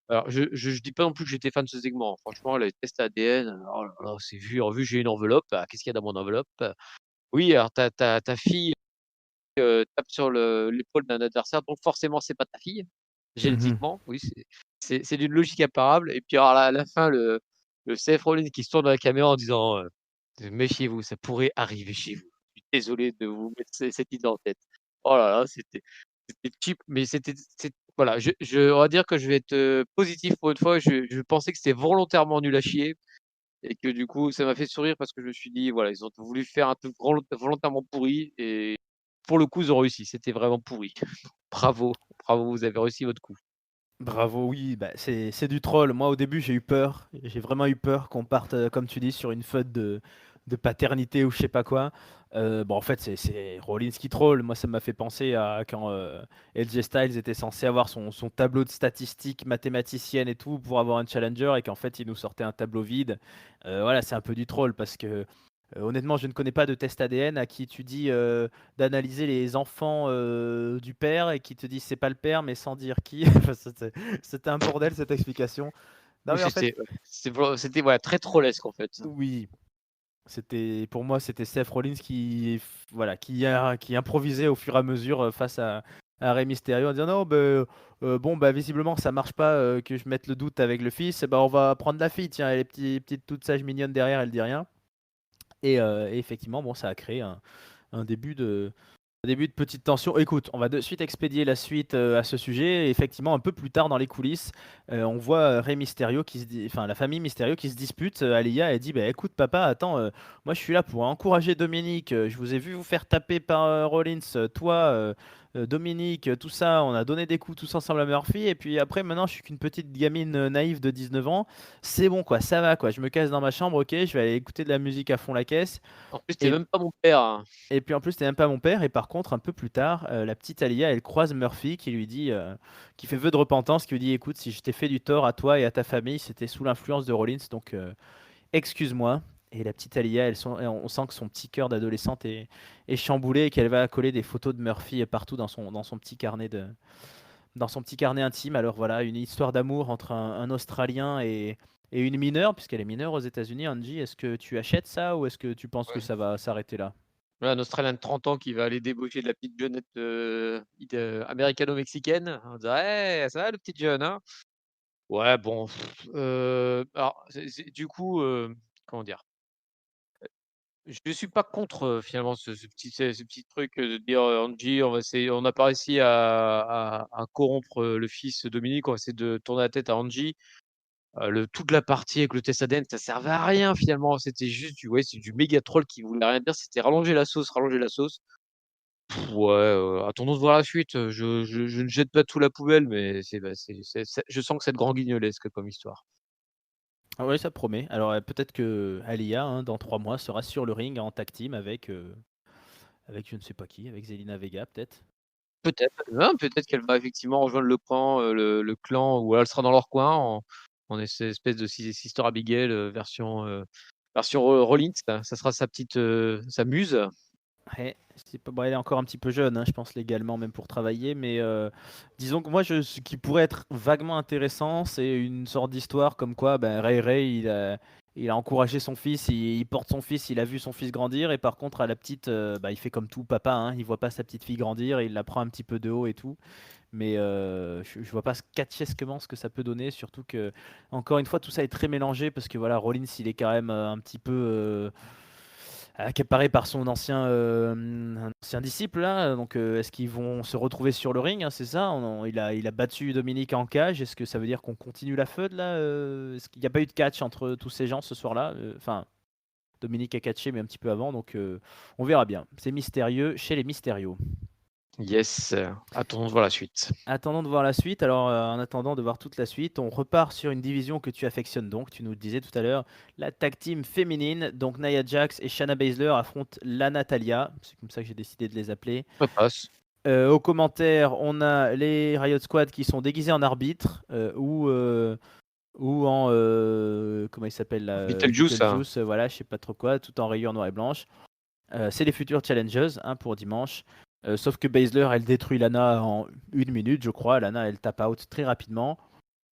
Alors je dis pas non plus que j'étais fan de ce segment, hein. Franchement, les tests ADN, oh là là, c'est vu et revu. J'ai une enveloppe, ah, qu'est-ce qu'il y a dans mon enveloppe? Oui, alors ta fille, tape sur l'épaule d'un adversaire, donc forcément c'est pas ta fille, Mmh. génétiquement. Oui, c'est d'une logique imparable et puis alors là, à la fin, le Seth Rollins qui se tourne dans la caméra en disant, «Méfiez-vous, ça pourrait arriver chez vous. Je suis désolé de vous mettre cette idée en tête». Oh là là, c'était cheap, mais voilà, on va dire que je vais être, positif pour une fois. Je pensais que c'était volontairement nul à chier et que du coup, ça m'a fait sourire parce que je me suis dit: «Voilà, ils ont voulu faire un truc volontairement pourri et pour le coup, ils ont réussi, c'était vraiment pourri. Bravo, bravo, vous avez réussi votre coup». Bravo, oui, bah, c'est du troll. Moi, au début, j'ai eu peur. J'ai vraiment eu peur qu'on parte, comme tu dis, sur une feud de paternité ou je sais pas quoi. Bon, en fait, c'est Rollins qui troll. Moi, ça m'a fait penser à quand, AJ Styles était censé avoir son tableau de statistiques mathématiciennes et tout pour avoir un challenger et qu'en fait, il nous sortait un tableau vide. Voilà, c'est un peu du troll parce que, honnêtement, je ne connais pas de test ADN à qui tu dis, d'analyser les enfants, du père et qui te disent: «C'est pas le père», mais sans dire qui. Enfin, c'était un bordel cette explication. Non, Oui, mais en fait, c'était voilà, très trollesque en fait. oui, c'était pour moi, c'était Seth Rollins voilà, qui improvisait au fur et à mesure, face à Rey Mysterio en disant: «Non, bon, bah, visiblement ça marche pas, que je mette le doute avec le fils, bah, on va prendre la fille, tiens, elle est petite toute sage mignonne derrière, elle dit rien». Et effectivement, bon, ça a créé un début de petite tension. Écoute, on va de suite expédier la suite, à ce sujet. Effectivement, un peu plus tard dans les coulisses, on voit, Rey Mysterio enfin la famille Mysterio qui se dispute. Aliyah, elle dit: «Bah, écoute papa, attends, moi je suis là pour encourager Dominique, je vous ai vu vous faire taper par, Rollins, toi, Dominique, tout ça, on a donné des coups tous ensemble à Murphy et puis après maintenant je suis qu'une petite gamine, naïve de 19 ans. C'est bon quoi, ça va quoi, je me casse dans ma chambre, OK, je vais aller écouter de la musique à fond la caisse». En plus, tu Et même pas mon père, hein. et puis en plus, c'était même pas mon père. Et par contre, un peu plus tard, la petite Alia, elle croise Murphy qui lui dit, qui fait vœu de repentance, qui lui dit: «Écoute, si je t'ai fait du tort à toi et à ta famille, c'était sous l'influence de Rollins, donc excuse-moi». Et la petite Alia, et on sent que son petit cœur d'adolescente est chamboulé et qu'elle va coller des photos de Murphy partout dans son petit carnet intime. Alors voilà, une histoire d'amour entre un Australien et une mineure, puisqu'elle est mineure aux États-Unis. Angie, est-ce que tu achètes ça ou est-ce que tu penses que Ouais. ça va s'arrêter là? Voilà, un Australien de 30 ans qui va aller débaucher de la petite jeunette, américano-mexicaine en disant: «Hey, ça va le petit jeune, hein?» Ouais, bon, alors c'est du coup, comment dire? Je suis pas contre, finalement ce petit truc, de dire, Angie, on n'a pas réussi à corrompre, le fils Dominique, on va essayer de tourner la tête à Angie. Toute la partie avec le test ADN, ça servait à rien finalement, c'était juste c'est du méga troll qui voulait rien dire, c'était rallonger la sauce, rallonger la sauce. Ouais, attendons de voir la suite, je ne jette pas tout à la poubelle, mais je sens que c'est grand guignolesque comme histoire. Ah ouais, ça promet. Alors, peut-être que Aliyah, hein, dans 3 mois, sera sur le ring en tag team avec je ne sais pas qui, avec Zelina Vega peut-être? Peut-être, hein, peut-être qu'elle va effectivement rejoindre le camp, le clan ou elle sera dans leur coin en espèce de Sister Abigail, version Rollins. Ça sera sa muse. Ouais, c'est pas bon, elle est encore un petit peu jeune, hein, je pense légalement même pour travailler, mais disons que moi ce qui pourrait être vaguement intéressant, c'est une sorte d'histoire comme quoi, ben, Ray il a encouragé son fils, il porte son fils, il a vu son fils grandir et par contre à la petite, bah, il fait comme tout papa, hein, il voit pas sa petite fille grandir et il la prend un petit peu de haut et tout. Mais je vois pas catchesquement ce que ça peut donner, surtout que encore une fois tout ça est très mélangé parce que voilà, Rollins il est quand même, un petit peu, accaparé par son un ancien disciple là, donc est-ce qu'ils vont se retrouver sur le ring, hein, c'est ça? Il a battu Dominique en cage, est-ce que ça veut dire qu'on continue la feud là, Est-ce qu'il n'y a pas eu de catch entre tous ces gens ce soir-là? Enfin, Dominique a catché mais un petit peu avant, donc on verra bien. C'est mystérieux chez les Mysterio. Yes, attendons de voir la suite. Attendons de voir la suite. Alors, en attendant de voir toute la suite, on repart sur une division que tu affectionnes donc. Tu nous le disais tout à l'heure, la tag team féminine. Donc, Nia Jax et Shayna Baszler affrontent la Natalia. C'est comme ça que j'ai décidé de les appeler. Ça passe. Aux commentaires, on a les Riot Squad qui sont déguisés en arbitre, ou en comment il s'appelle là, Beetlejuice, hein. Beetlejuice, voilà, je sais pas trop quoi, tout en rayures noires et blanches. C'est les futurs challengers, hein, pour dimanche. Sauf que Baszler, elle détruit Lana en 1 minute, je crois. Lana, elle tape out très rapidement.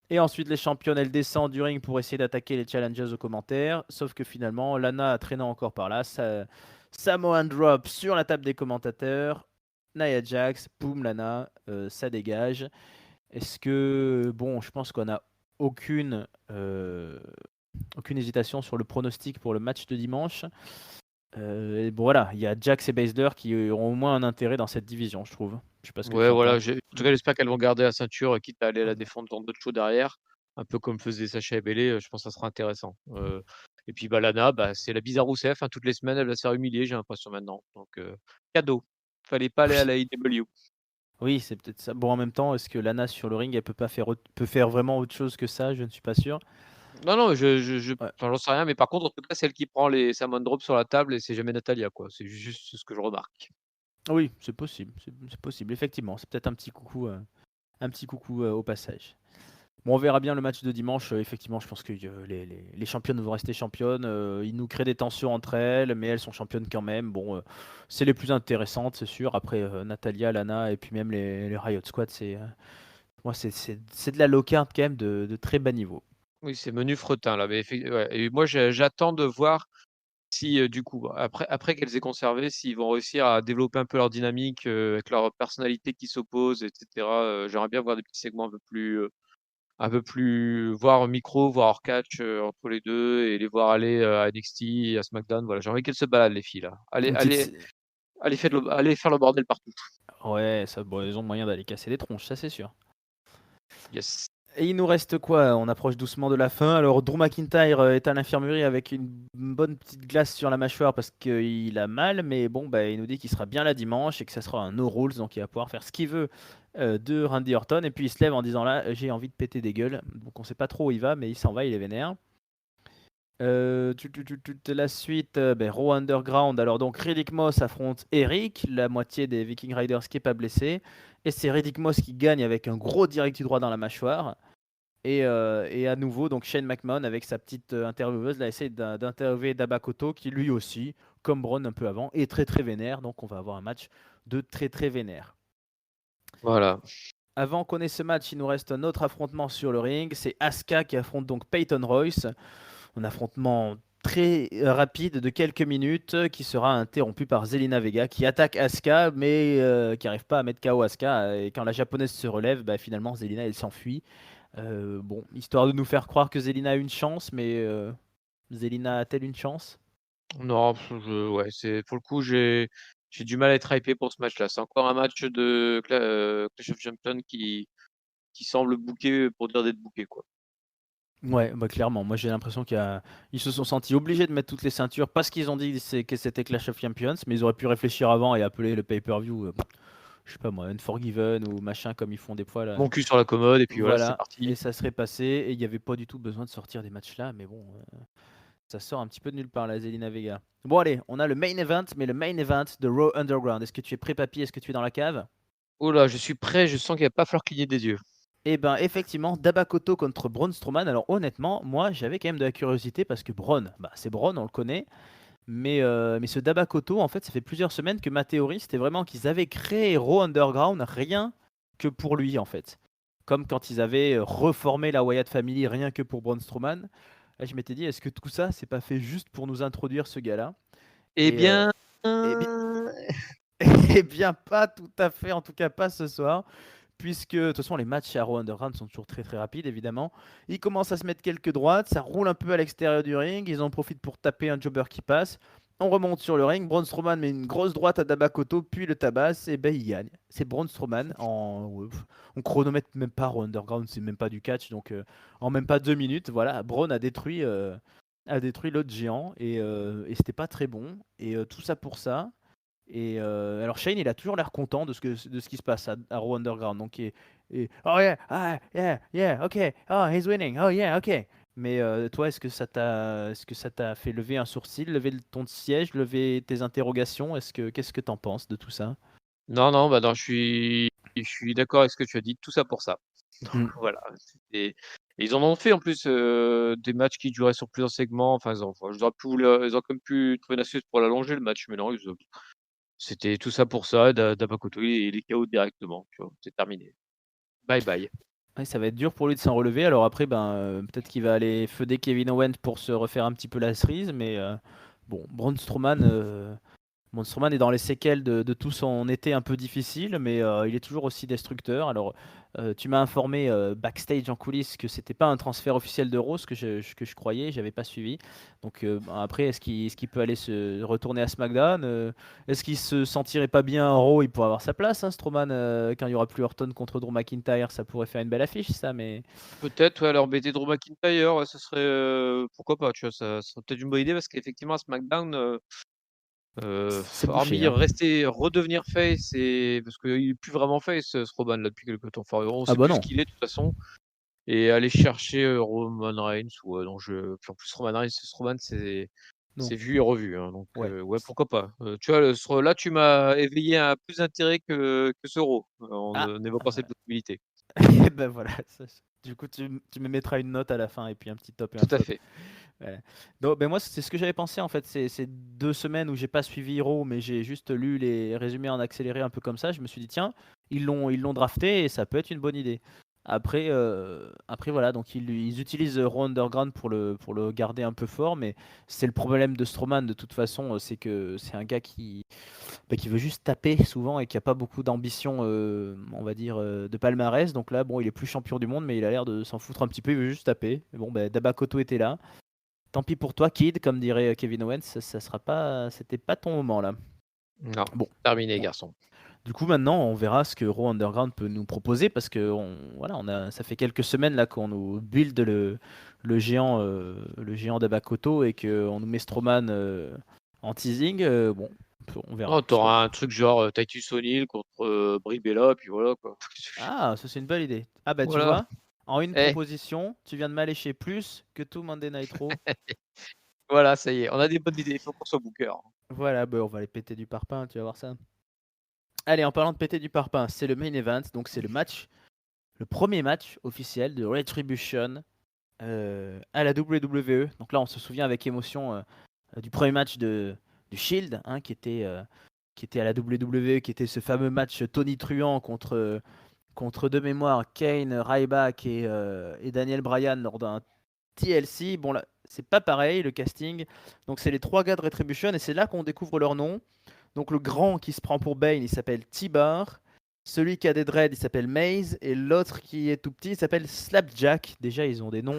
Et ensuite, les championnes, elles descendent du ring pour essayer d'attaquer les challengers aux commentaires. Sauf que finalement, Lana, traînant encore par là, Samoan drop sur la table des commentateurs. Nia Jax, boum, Lana, ça dégage. Est-ce que, bon, je pense qu'on a aucune, aucune hésitation sur le pronostic pour le match de dimanche. Et bon, voilà, il y a Jax et Baszler qui auront au moins un intérêt dans cette division, je trouve. Je sais pas ce que Ouais, tu en voilà, penses. en tout cas, j'espère qu'elles vont garder la ceinture, quitte à aller la défendre dans d'autres shows derrière, un peu comme faisait Sacha et Bayley, je pense que ça sera intéressant. Et puis, bah, Lana, bah, c'est la bizarre Rousseff, hein, toutes les semaines, elle va se faire humilier, j'ai l'impression maintenant. Donc, cadeau. Fallait pas aller à la AEW. Oui, c'est peut-être ça. Bon, en même temps, est-ce que Lana sur le ring, elle peut pas faire, peut faire vraiment autre chose que ça? Je ne suis pas sûr. Non, non, Ouais. enfin, j'en sais rien, mais par contre, en tout cas, c'est elle qui prend les Salmon Drops sur la table et c'est jamais Natalia, quoi. C'est juste ce que je remarque. Oui, c'est possible, c'est possible, effectivement. C'est peut-être un petit coucou au passage. Bon, on verra bien le match de dimanche. Effectivement, je pense que les championnes vont rester championnes. Ils nous créent des tensions entre elles, mais elles sont championnes quand même. Bon, c'est les plus intéressantes, c'est sûr. Après, Natalia, Lana et puis même les Riot Squad, moi, c'est de la low card quand même de très bas niveau. Oui, c'est menu fretin, là, mais ouais, et moi, j'attends de voir si, du coup, après qu'elles aient conservé, s'ils vont réussir à développer un peu leur dynamique, avec leur personnalité qui s'oppose et cetera, j'aimerais bien voir des petits segments un peu plus voire micro, voire hors catch, entre les 2 et les voir aller, à NXT et à SmackDown. Voilà, j'ai envie qu'elles se baladent les filles là. Une petite, Allez faire le bordel partout. ouais, ça, bon, ils ont moyen d'aller casser les tronches, ça c'est sûr. Yes. Et il nous reste quoi? On approche doucement de la fin. Alors, Drew McIntyre est à l'infirmerie avec une bonne petite glace sur la mâchoire parce qu'il a mal, mais bon, bah, il nous dit qu'il sera bien là dimanche et que ça sera un no rules, donc il va pouvoir faire ce qu'il veut de Randy Orton. Et puis il se lève en disant là, j'ai envie de péter des gueules. Donc on sait pas trop où il va, mais il s'en va, il est vénère. La suite, ben, Raw Underground. Alors donc Riddick Moss affronte Eric, la moitié des Viking Riders qui est pas blessé. Et c'est Riddick Moss qui gagne avec un gros direct du droit dans la mâchoire. Et à nouveau, donc Shane McMahon avec sa petite intervieweuse, là, essaie d'interviewer Dabakoto qui lui aussi, comme Braun un peu avant, est très très vénère. Donc on va avoir un match de très très vénère. Voilà. Avant qu'on ait ce match, il nous reste un autre affrontement sur le ring. C'est Asuka qui affronte donc Peyton Royce. Un affrontement très rapide de quelques minutes qui sera interrompu par Zelina Vega qui attaque Asuka mais qui n'arrive pas à mettre KO Asuka. Et quand la japonaise se relève, bah, finalement Zelina elle s'enfuit. Bon, histoire de nous faire croire que Zelina a une chance, mais Zelina a-t-elle une chance? Non, ouais, c'est pour le coup, j'ai du mal à être hypé pour ce match-là. C'est encore un match de Clash of Champions qui semble booké pour dire d'être booké, quoi. Ouais, bah clairement. Moi, j'ai l'impression ils se sont sentis obligés de mettre toutes les ceintures parce qu'ils ont dit que c'était Clash of Champions, mais ils auraient pu réfléchir avant et appeler le pay-per-view, je sais pas moi, Unforgiven ou machin comme ils font des fois là. Mon cul sur la commode et puis voilà, c'est Voilà, et parti. ça serait passé et il n'y avait pas du tout besoin de sortir des matchs là, mais bon, ça sort un petit peu de nulle part la Zelina Vega. Bon allez, on a le main event, mais le main event de Raw Underground. Est-ce que tu es prêt, papy? Est-ce que tu es dans la cave? Oh là, je suis prêt, je sens qu'il va pas falloir cligner des yeux. Eh ben effectivement, Dabakoto contre Braun Strowman. Alors honnêtement, moi j'avais quand même de la curiosité parce que Braun, bah, c'est Braun, on le connaît. Mais ce Dabakoto, en fait, ça fait plusieurs semaines que ma théorie, c'était vraiment qu'ils avaient créé Raw Underground rien que pour lui, en fait. Comme quand ils avaient reformé la Wyatt Family rien que pour Braun Strowman. Là, je m'étais dit, est-ce que tout ça, c'est pas fait juste pour nous introduire ce gars-là? Eh Et, bien, eh bien, eh bien, pas tout à fait, en tout cas pas ce soir. Puisque de toute façon les matchs à Raw Underground sont toujours très très rapides évidemment. Ils commencent à se mettre quelques droites, ça roule un peu à l'extérieur du ring, ils en profitent pour taper un jobber qui passe. On remonte sur le ring, Braun Strowman met une grosse droite à Dabakoto, puis le tabasse, et ben il gagne. C'est Braun Strowman on chronomètre même pas Raw Underground, c'est même pas du catch, donc en même pas 2 minutes, voilà, Braun a détruit l'autre géant et c'était pas très bon. Et tout ça pour ça. Et alors Shane, il a toujours l'air content de ce qui se passe à Raw Underground. Donc, oh yeah, ah, yeah, yeah, ok, oh he's winning, oh yeah, ok. Mais toi, est-ce que ça t'a fait lever un sourcil, lever ton siège, lever tes interrogations? Qu'est-ce que t'en penses de tout ça? non, non, bah non, je suis d'accord avec ce que tu as dit, tout ça pour ça. Donc Hmm. voilà, et Et ils en ont fait en plus, des matchs qui duraient sur plusieurs segments, enfin ils ont quand même pu trouver une astuce pour l'allonger le match, mais non, c'était tout ça pour ça, Dabakoto il est KO directement, tu vois? C'est terminé. Bye bye. Ouais, ça va être dur pour lui de s'en relever. Alors après, ben, peut-être qu'il va aller feuder Kevin Owens pour se refaire un petit peu la cerise, mais bon, Braun Strowman, Monsterman est dans les séquelles de tout son été un peu difficile, mais il est toujours aussi destructeur. Alors, tu m'as informé backstage en coulisses que c'était pas un transfert officiel de Raw, ce que je croyais, j'avais pas suivi. Donc ben, après, est-ce qu'il peut aller se retourner à SmackDown? Est-ce qu'il se sentirait pas bien en Raw? Il pourrait avoir sa place, hein, Strowman, quand il y aura plus Orton contre Drew McIntyre, ça pourrait faire une belle affiche, ça. Mais Peut-être, ouais, alors embêter Drew McIntyre, ouais, ce serait, pourquoi pas, tu vois? Ça serait peut-être une bonne idée parce qu'effectivement à SmackDown, c'est bouché, hormis hein. redevenir face et parce qu'il est plus vraiment face, Strowman là depuis quelque temps. Enfin, on Ah sait bah plus ce non, qu'il est de toute façon et aller chercher, Roman Reigns ou, non puis en plus Strowman non, c'est vu et revu, hein, donc, ouais. ouais pourquoi pas. Tu vois, là tu m'as éveillé un plus d'intérêt que ce Raw, Ah, en évoquant cette possibilité. ben voilà, du coup, tu me mettras une note à la fin et puis un petit top et un Tout à flop. fait. Ouais. Donc, ben moi, c'est ce que j'avais pensé en fait. Ces 2 semaines où j'ai pas suivi Hero, mais j'ai juste lu les résumés en accéléré un peu comme ça. Je me suis dit, tiens, ils l'ont drafté et ça peut être une bonne idée. Après voilà, donc ils utilisent Raw Underground pour le garder un peu fort, mais c'est le problème de Strowman de toute façon, c'est que c'est un gars qui veut juste taper souvent et qui a pas beaucoup d'ambition, on va dire, de palmarès. Donc là, bon, il est plus champion du monde, mais il a l'air de s'en foutre un petit peu. Il veut juste taper. Mais bon, ben, Dabakoto était là. Tant pis pour toi, Kid, comme dirait Kevin Owens, ça sera pas, c'était pas ton moment là. Non, Bon, terminé bon. garçon. Du coup, maintenant, on verra ce que Raw Underground peut nous proposer parce que voilà, ça fait quelques semaines là qu'on nous build le géant d'Abakoto et qu'on nous met Strowman en teasing. Bon, on verra. Oh, tu auras un truc genre, Titus O'Neil contre, Brie Bella, puis voilà quoi. Ah, ça c'est une belle idée. Ah bah tu Voilà. vois, en une Eh, proposition, tu viens de m'allécher plus que tout Monday Night Raw. voilà, ça y est, on a des bonnes idées, il faut qu'on soit booker. Voilà, bah on va les péter du parpaing, tu vas voir ça. Allez, en parlant de péter du parpaing, c'est le main event, donc c'est le premier match officiel de Retribution à la WWE. Donc là, on se souvient avec émotion du premier match du Shield, hein, qui était à la WWE, qui était ce fameux match tonitruant contre de mémoire Kane, Ryback et Daniel Bryan lors d'un TLC. Bon là, c'est pas pareil le casting. Donc c'est les trois gars de Retribution et c'est là qu'on découvre leur nom. Donc le grand qui se prend pour Bane, il s'appelle T-Bar. Celui qui a des dreads, il s'appelle Maze. Et l'autre qui est tout petit, il s'appelle Slapjack. Déjà, ils ont des noms.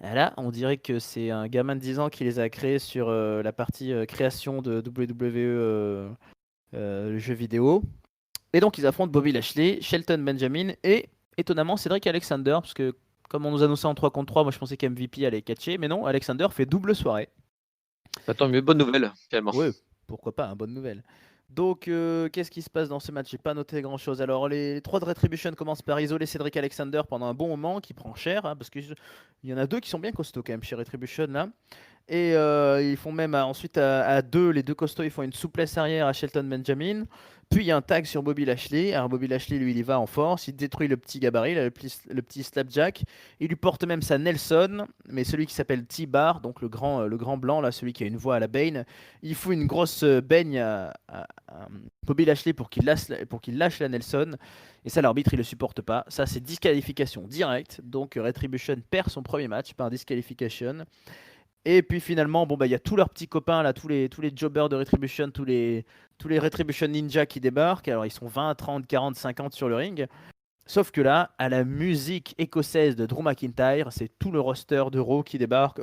Là, on dirait que c'est un gamin de 10 ans qui les a créés sur la partie création de WWE, le jeu vidéo. Et donc, ils affrontent Bobby Lashley, Shelton Benjamin et, étonnamment, Cedric Alexander. Parce que, comme on nous annonçait en 3 contre 3, moi je pensais qu'MVP allait catcher. Mais non, Alexander fait double soirée. Bah, tant mieux, bonne nouvelle, finalement. Ouais, pourquoi pas, hein, bonne nouvelle. Donc, qu'est-ce qui se passe dans ce match? J'ai pas noté grand-chose. Alors, les trois de Retribution commencent par isoler Cedric Alexander pendant un bon moment, qui prend cher, hein, parce qu'il y en a deux qui sont bien costauds quand même chez Retribution là. Et ils font même ensuite à deux, les deux costauds, ils font une souplesse arrière à Shelton Benjamin. Puis il y a un tag sur Bobby Lashley. Alors Bobby Lashley, lui, il y va en force. Il détruit le petit gabarit, là, le petit slapjack. Il lui porte même sa Nelson. Mais celui qui s'appelle T-Bar, donc le grand blanc, là, celui qui a une voix à la Bane, il fout une grosse baigne à Bobby Lashley pour qu'il lâche la Nelson. Et ça, l'arbitre, il le supporte pas. Ça, c'est disqualification directe. Donc Retribution perd son premier match par disqualification. Et puis finalement, bon bah il y a tous leurs petits copains là, tous les jobbers de Retribution, tous les Retribution Ninja qui débarquent. Alors ils sont 20, 30, 40, 50 sur le ring. Sauf que là, à la musique écossaise de Drew McIntyre, c'est tout le roster de Raw qui débarque.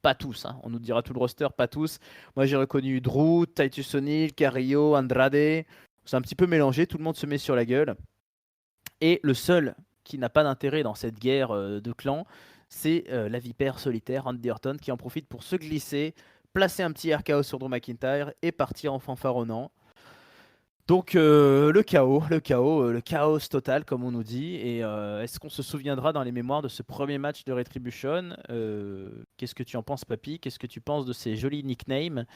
Pas tous, hein. On nous dira tout le roster, pas tous. Moi j'ai reconnu Drew, Titus O'Neil, Carrillo, Andrade. C'est un petit peu mélangé, tout le monde se met sur la gueule. Et le seul qui n'a pas d'intérêt dans cette guerre de clans, c'est la vipère solitaire, Randy Orton, qui en profite pour se glisser, placer un petit RKO sur Drew McIntyre et partir en fanfaronnant. Donc le chaos total, comme on nous dit. Et est-ce qu'on se souviendra dans les mémoires de ce premier match de Retribution? Qu'est-ce que tu en penses, Papy? Qu'est-ce que tu penses de ces jolis nicknames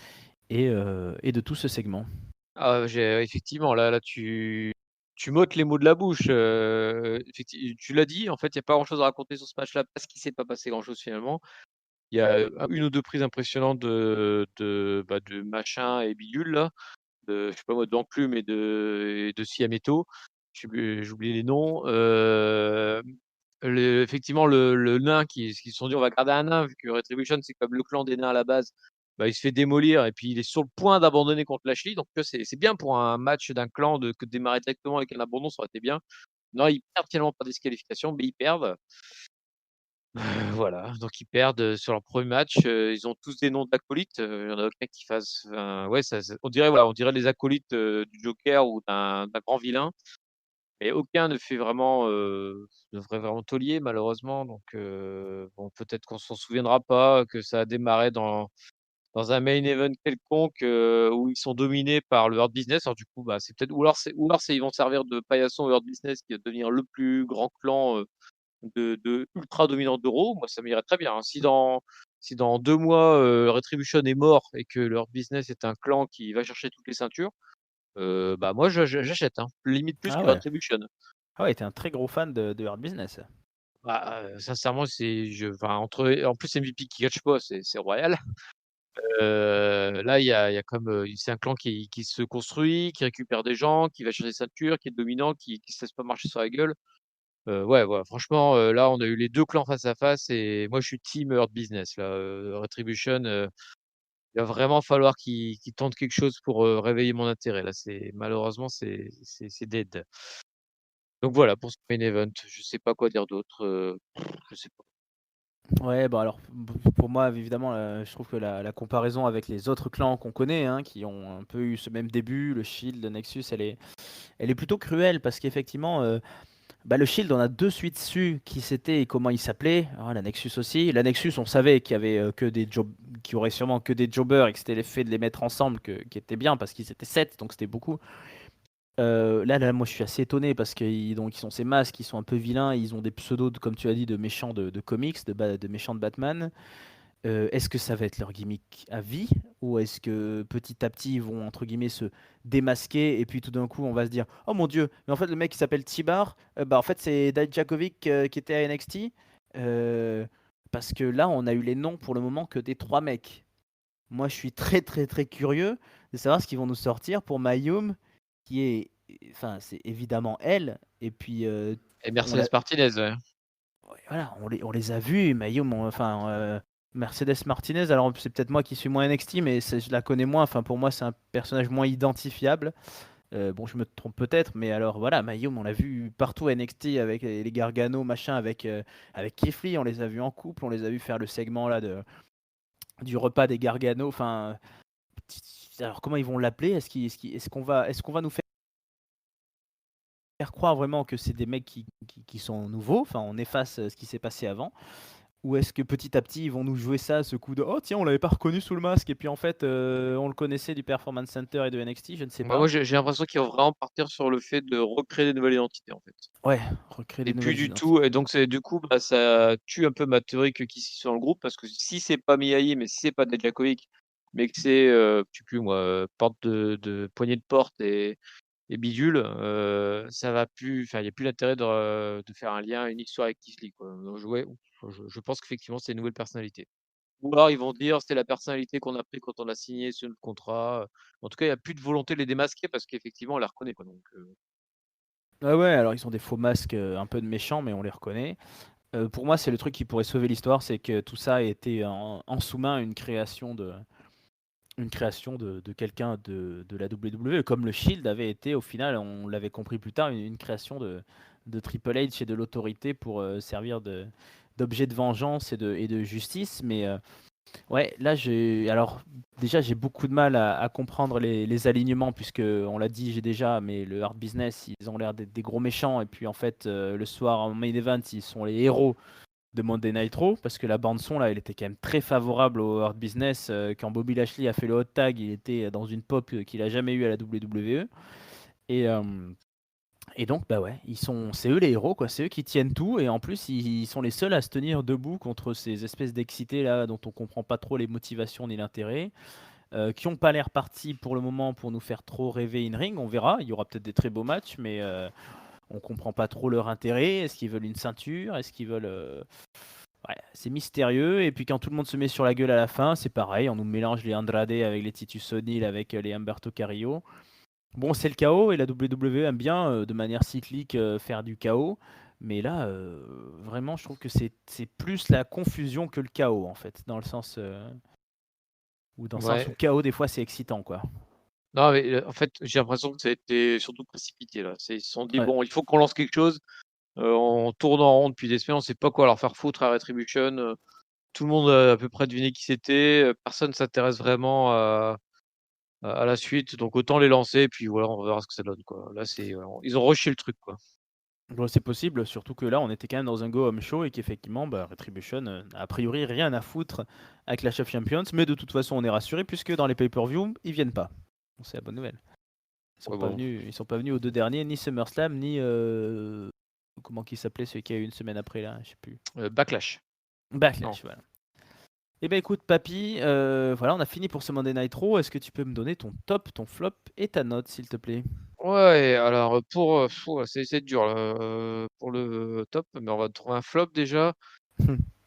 et de tout ce segment? Ah, j'ai effectivement, là, tu tu m'ôtes les mots de la bouche, tu l'as dit, en fait, il y a pas grand chose à raconter sur ce match-là parce qu'il s'est pas passé grand-chose finalement. Il y a, 1 ou 2 prises impressionnantes de machin et bidule là, je sais pas moi, d'enclume et de Siam Eto'o. J'ai oublié les noms, effectivement le nain qui se sont dit: «On va garder un nain», vu que Retribution, c'est comme le clan des nains à la base, bah, il se fait démolir et puis il est sur le point d'abandonner contre Lashley, donc tu vois, c'est bien pour un match d'un clan que de démarrer directement avec un abandon, ça aurait été bien. Non, ils perdent finalement par disqualification, mais ils perdent. Voilà, donc ils perdent, sur leur premier match, ils ont tous des noms d'acolytes, il y en a aucun qui fasse enfin, ouais, ça on dirait, voilà, on dirait les acolytes, du Joker ou d'un grand vilain, mais aucun ne ferait vraiment taulier malheureusement, donc bon, peut-être qu'on s'en souviendra pas, que ça a démarré dans un main event quelconque, où ils sont dominés par le Hurt Business. Alors du coup, bah, c'est peut-être ou alors c'est ils vont servir de paillasson au Hurt Business qui va devenir le plus grand clan, de ultra dominant d'Euro, moi ça m'irait très bien, hein. Si dans 2 mois, Retribution est mort et que leur business est un clan qui va chercher toutes les ceintures, bah, moi j'achète, hein, limite plus Ah que ouais. Retribution. Ah ouais, tu un très gros fan de Hurt Business. Bah, sincèrement, enfin entre en plus MVP qui catch pas, c'est royal. Là, il y a comme, c'est un clan qui se construit, qui récupère des gens, qui va chercher des ceintures, qui est dominant, qui se laisse pas marcher sur la gueule. Ouais, ouais, franchement, là, on a eu les 2 clans face à face et moi, je suis team Hurt Business, là, Retribution, il va vraiment falloir qu'ils tentent quelque chose pour, réveiller mon intérêt, là. Malheureusement, c'est dead. Donc voilà pour ce main event. Je sais pas quoi dire d'autre, je sais pas. Ouais, bah, alors, pour moi, évidemment, je trouve que la comparaison avec les autres clans qu'on connaît, hein, qui ont un peu eu ce même début, le Shield, le Nexus, elle est plutôt cruelle parce qu'effectivement, bah, le Shield, on a de suite su qui c'était et comment il s'appelait. Ah, la Nexus aussi. La Nexus, on savait qu'il y avait que des job qu'il y aurait sûrement que des jobbers et que c'était l'effet de les mettre ensemble qui était bien parce qu'ils étaient 7, donc c'était beaucoup. Là, moi, je suis assez étonné parce qu'ils sont ces masques, ils sont un peu vilains, ils ont des pseudos, comme tu as dit, de méchants de comics, de méchants de Batman. Est-ce que ça va être leur gimmick à vie ou est-ce que petit à petit ils vont entre guillemets se démasquer et puis tout d'un coup on va se dire oh mon dieu mais en fait le mec qui s'appelle T-Bar bah en fait c'est Dijakovic qui était à NXT. Euh, Parce que là on a eu les noms pour le moment que des 3 mecs. Moi je suis très très très curieux de savoir ce qu'ils vont nous sortir pour Mayum qui est enfin c'est évidemment elle et puis Et on l'a Mercedes Martinez, ouais. ouais, voilà, on les a vus, Mayum, enfin, Mercedes Martinez, alors c'est peut-être moi qui suis moins NXT, mais je la connais moins. Enfin, pour moi, c'est un personnage moins identifiable. Bon, je me trompe peut-être, mais alors voilà, Mayum, on l'a vu partout à NXT avec les Gargano, machin, avec Keith Lee, on les a vus en couple, on les a vus faire le segment là du repas des Gargano. Enfin, alors comment ils vont l'appeler? Est-ce qu'on va nous faire croire vraiment que c'est des mecs qui sont nouveaux? Enfin, on efface ce qui s'est passé avant. Ou est-ce que petit à petit, ils vont nous jouer ça, ce coup de «Oh tiens, on l'avait pas reconnu sous le masque et puis en fait, on le connaissait du Performance Center et de NXT», je ne sais Bah, moi, pas. j'ai l'impression qu'ils vont vraiment partir sur le fait de recréer des nouvelles identités, en fait. Ouais, recréer des Et plus nouvelles du tout identités. et donc c'est du coup, bah, ça tue un peu ma théorie que Kiss soit dans le groupe parce que si c'est pas Miyagi, mais si c'est pas Dijakovic, mais que c'est, je sais plus moi, porte de poignée de porte et bidule, ça va plus enfin, il y a plus l'intérêt de faire un lien, une histoire avec Keith Lee, quoi. Donc ouais, je pense qu'effectivement, c'est une nouvelle personnalité. Ou alors ils vont dire: «C'est la personnalité qu'on a pris quand on a signé ce contrat», en tout cas, il y a plus de volonté de les démasquer parce qu'effectivement, on les reconnaît, quoi, donc Ouais, ouais, alors ils ont des faux masques, un peu de méchants, mais on les reconnaît. Pour moi, c'est le truc qui pourrait sauver l'histoire, c'est que tout ça a été en sous-main une création de quelqu'un de la WWE, comme le Shield avait été au final, on l'avait compris plus tard, une création de Triple H et de l'Autorité pour, servir d'objet de vengeance et de justice. Mais, ouais, là, déjà, j'ai beaucoup de mal à comprendre les alignements puisque on l'a dit, j'ai déjà, mais le Hard Business, ils ont l'air d'être des gros méchants et puis en fait, le soir en main event, ils sont les héros de Monday Nitro parce que la bande son là, elle était quand même très favorable au Hard Business. Quand Bobby Lashley a fait le hot tag, il était dans une pop qu'il a jamais eu à la WWE. Et, euh, et donc bah ouais, c'est eux les héros quoi, c'est eux qui tiennent tout et en plus ils sont les seuls à se tenir debout contre ces espèces d'excités là dont on comprend pas trop les motivations ni l'intérêt. qui n'ont pas l'air partis pour le moment pour nous faire trop rêver in-ring. On verra, il y aura peut-être des très beaux matchs, mais on comprend pas trop leur intérêt. Est-ce qu'ils veulent une ceinture? Est-ce qu'ils veulent... Ouais, c'est mystérieux. Et puis quand tout le monde se met sur la gueule à la fin, c'est pareil. On nous mélange les Andrade avec les Titus O'Neil, avec les Humberto Carrillo. Bon, c'est le chaos et la WWE aime bien, de manière cyclique, faire du chaos. Mais là, vraiment, je trouve que c'est plus la confusion que le chaos, en fait. Dans le sens où Ouais. chaos, des fois, c'est excitant, quoi. Non, mais en fait, j'ai l'impression que ça a été surtout précipité là. Ils se sont dit: Ouais. «Bon, il faut qu'on lance quelque chose». On tourne en rond depuis des semaines, on sait pas quoi leur faire foutre à Retribution. Tout le monde a à peu près deviné qui c'était. Personne s'intéresse vraiment à la suite, donc autant les lancer et puis voilà, on verra ce que ça donne, quoi. Là, ils ont rushé le truc, quoi. Bon, c'est possible, surtout que là, on était quand même dans un go home show et qu'effectivement, bah, Retribution n'a a priori rien à foutre avec la Chef Champions. Mais de toute façon, on est rassuré puisque dans les pay-per-view, ils viennent pas. Bon, c'est la bonne nouvelle. Ouais, bon, Ils sont pas venus aux deux derniers, ni SummerSlam, ni comment il s'appelait celui qui a eu une semaine après là, je sais plus. Backlash. Non. Backlash, voilà. Eh ben écoute, papy, voilà, on a fini pour ce Monday Night Raw. Est-ce que tu peux me donner ton top, ton flop et ta note, s'il te plaît? Ouais, alors, ouais, c'est dur là, pour le top, mais on va trouver un flop déjà.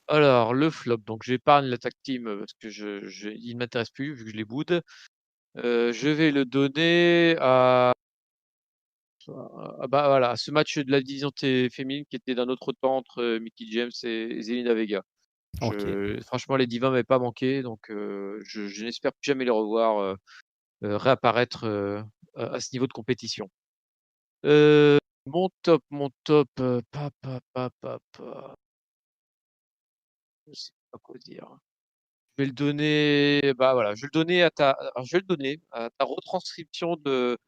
Alors le flop, donc j'épargne la tag team, parce que il ne m'intéresse plus vu que je les boude. Je vais le donner bah, voilà, à ce match de la division féminine qui était d'un autre temps entre, Mickie James et Zelina Vega. Ok. Franchement, les divas m'avaient pas manqué, donc je n'espère plus jamais les revoir, réapparaître, à ce niveau de compétition. Mon top, je sais pas quoi dire. Je vais le donner, bah, voilà, je vais le donner à ta retranscription de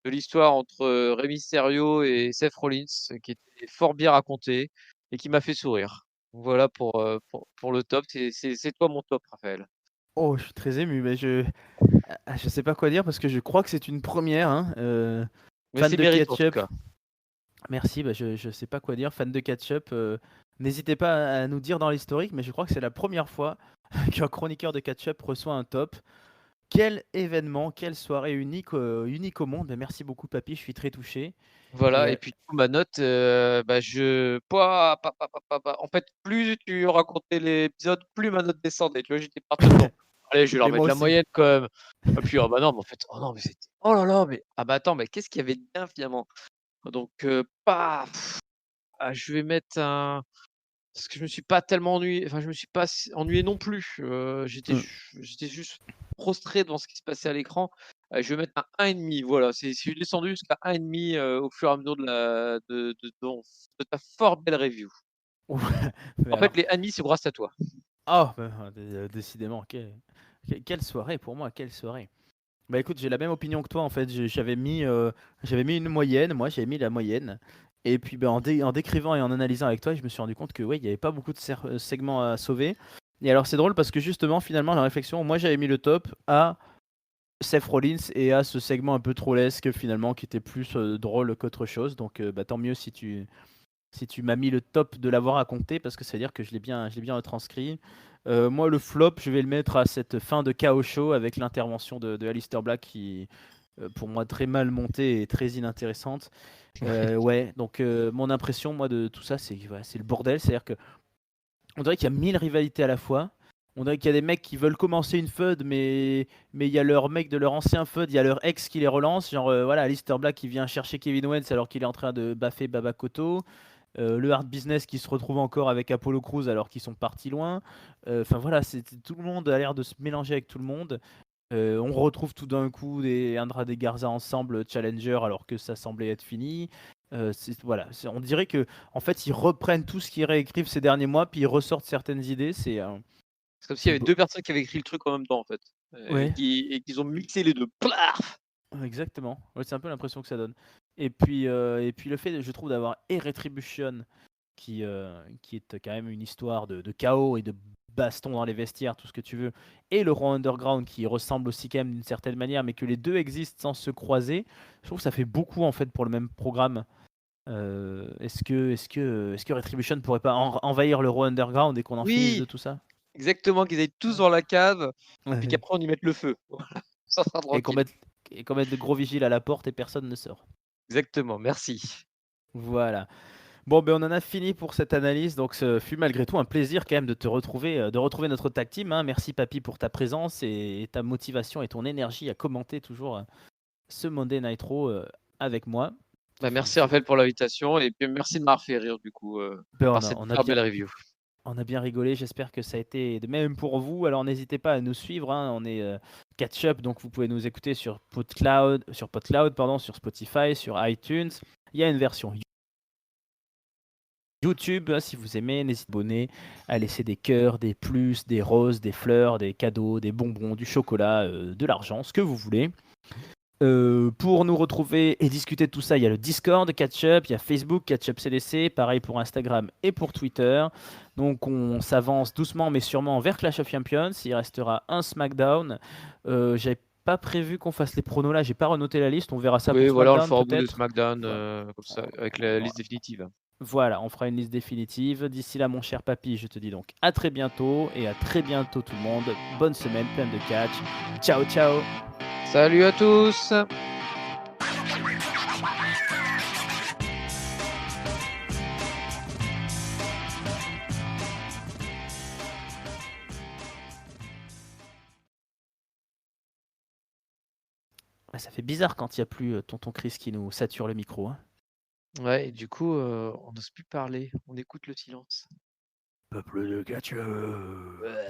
l'histoire entre, Rey Mysterio et Seth Rollins, qui était fort bien racontée et qui m'a fait sourire. Voilà pour le top. C'est toi mon top, Raphaël. Oh, je suis très ému, mais je sais pas quoi dire parce que je crois que c'est une première, hein. Mais Fan c'est de mérité en tout ketchup, cas. merci, bah, je sais pas quoi dire. Fan de ketchup, n'hésitez pas à nous dire dans l'historique, mais je crois que c'est la première fois qu'un chroniqueur de ketchup reçoit un top. Quel événement, quelle soirée unique, unique au monde. Bah, merci beaucoup, papy, je suis très touché. Et Voilà, et puis du coup ma note, bah, je pouah, en fait, plus tu racontais l'épisode, plus ma note descendait, tu vois? J'étais parti en disant: «Allez, je vais leur mais moi mettre la aussi. moyenne quand même». Et puis, ah bah non, mais en fait, oh non, mais c'était oh là là, mais ah bah attends, mais qu'est-ce qu'il y avait de bien finalement? Donc, je vais mettre un parce que je me suis pas tellement ennuyé, enfin je me suis pas ennuyé non plus, Mm. j'étais juste prostré devant ce qui se passait à l'écran. Je vais mettre un 1,5, voilà, je suis descendu jusqu'à 1,5, au fur et à mesure de ta fort belle review. Mais En fait, alors, les 1,5 c'est grâce à toi. oh, décidément, quelle soirée pour moi, quelle soirée. Bah écoute, j'ai la même opinion que toi en fait. J'avais mis une moyenne, moi j'avais mis la moyenne. Et puis bah, en décrivant et en analysant avec toi, je me suis rendu compte que ouais, il n'y avait pas beaucoup de segments à sauver. Et alors c'est drôle parce que justement, finalement, la réflexion, moi j'avais mis le top à Seth Rollins et à ce segment un peu trollesque finalement qui était plus drôle qu'autre chose. Donc bah, tant mieux si tu m'as mis le top de l'avoir raconté parce que ça veut dire que je l'ai bien retranscrit. Moi, le flop, je vais le mettre à cette fin de Chaos Show avec l'intervention de Aleister Black qui, pour moi, très mal montée et très inintéressante. Ouais, donc mon impression, moi, de tout ça, c'est voilà, c'est le bordel. C'est-à-dire que on dirait qu'il y a 1000 rivalités à la fois. On dirait qu'il y a des mecs qui veulent commencer une feud, mais il y a leur mec de leur ancien feud, il y a leur ex qui les relance. Genre, voilà, Aleister Black qui vient chercher Kevin Owens alors qu'il est en train de baffer Baba Koto. Le hard business qui se retrouve encore avec Apollo Crews alors qu'ils sont partis loin. Enfin voilà, tout le monde a l'air de se mélanger avec tout le monde. On retrouve tout d'un coup des Andrade et Garza ensemble challenger alors que ça semblait être fini. Voilà, on dirait que en fait ils reprennent tout ce qu'ils réécrivent ces derniers mois puis ils ressortent certaines idées. C'est comme s'il y C'est avait beau. 2 personnes qui avaient écrit le truc en même temps, en fait, Ouais, et qu'ils ont mixé les 2. Plaf! exactement. Ouais, c'est un peu l'impression que ça donne. Et puis le fait, je trouve, d'avoir et Retribution qui est quand même une histoire de chaos et de baston dans les vestiaires, tout ce que tu veux, et le Raw Underground qui ressemble aussi quand même d'une certaine manière, mais que les deux existent sans se croiser, je trouve que ça fait beaucoup en fait pour le même programme. Est-ce que Retribution pourrait pas envahir le Raw Underground et qu'on en finisse de Oui! tout ça? Exactement, qu'ils aillent tous dans la cave, puis qu'après on y mette le feu. Voilà, ça sera Et qu'on tranquille. mette de gros vigiles à la porte et personne ne sort. Exactement, merci. Voilà. Bon, ben, on en a fini pour cette analyse, donc ce fut malgré tout un plaisir quand même de retrouver notre tag team, hein. Merci Papy pour ta présence et ta motivation et ton énergie à commenter toujours, ce Monday Night Raw, avec moi. Bah, Fut merci fut Raphaël pour l'invitation et puis merci de m'avoir fait rire du coup, ben, par cette super belle review. on a bien rigolé, j'espère que ça a été de même pour vous. Alors n'hésitez pas à nous suivre, hein, on est, catch up, donc vous pouvez nous écouter sur PodCloud, pardon, sur Spotify, sur iTunes. Il y a une version YouTube, si vous aimez, n'hésitez pas à vous abonner, à laisser des cœurs, des plus, des roses, des fleurs, des cadeaux, des bonbons, du chocolat, de l'argent, ce que vous voulez. Pour nous retrouver et discuter de tout ça, il y a le Discord Catch-Up, il y a Facebook Catch-Up CDC, pareil pour Instagram et pour Twitter. Donc on s'avance doucement mais sûrement vers Clash of Champions. Il restera un SmackDown. J'avais pas prévu qu'on fasse les pronos là, j'ai pas renoté la liste. On verra ça Oui, pour voilà, on le SmackDown fera au bout de peut-être. SmackDown, Voilà. comme ça, avec la liste définitive. Voilà, on fera une liste définitive. D'ici là, mon cher papy, je te dis donc à très bientôt et à très bientôt tout le monde. Bonne semaine pleine de catch. Ciao, ciao. Salut à tous! Ah, ça fait bizarre quand il n'y a plus tonton Chris qui nous sature le micro, hein. Ouais, et du coup, on n'ose plus parler, on écoute le silence. Peuple de catch. Ouais.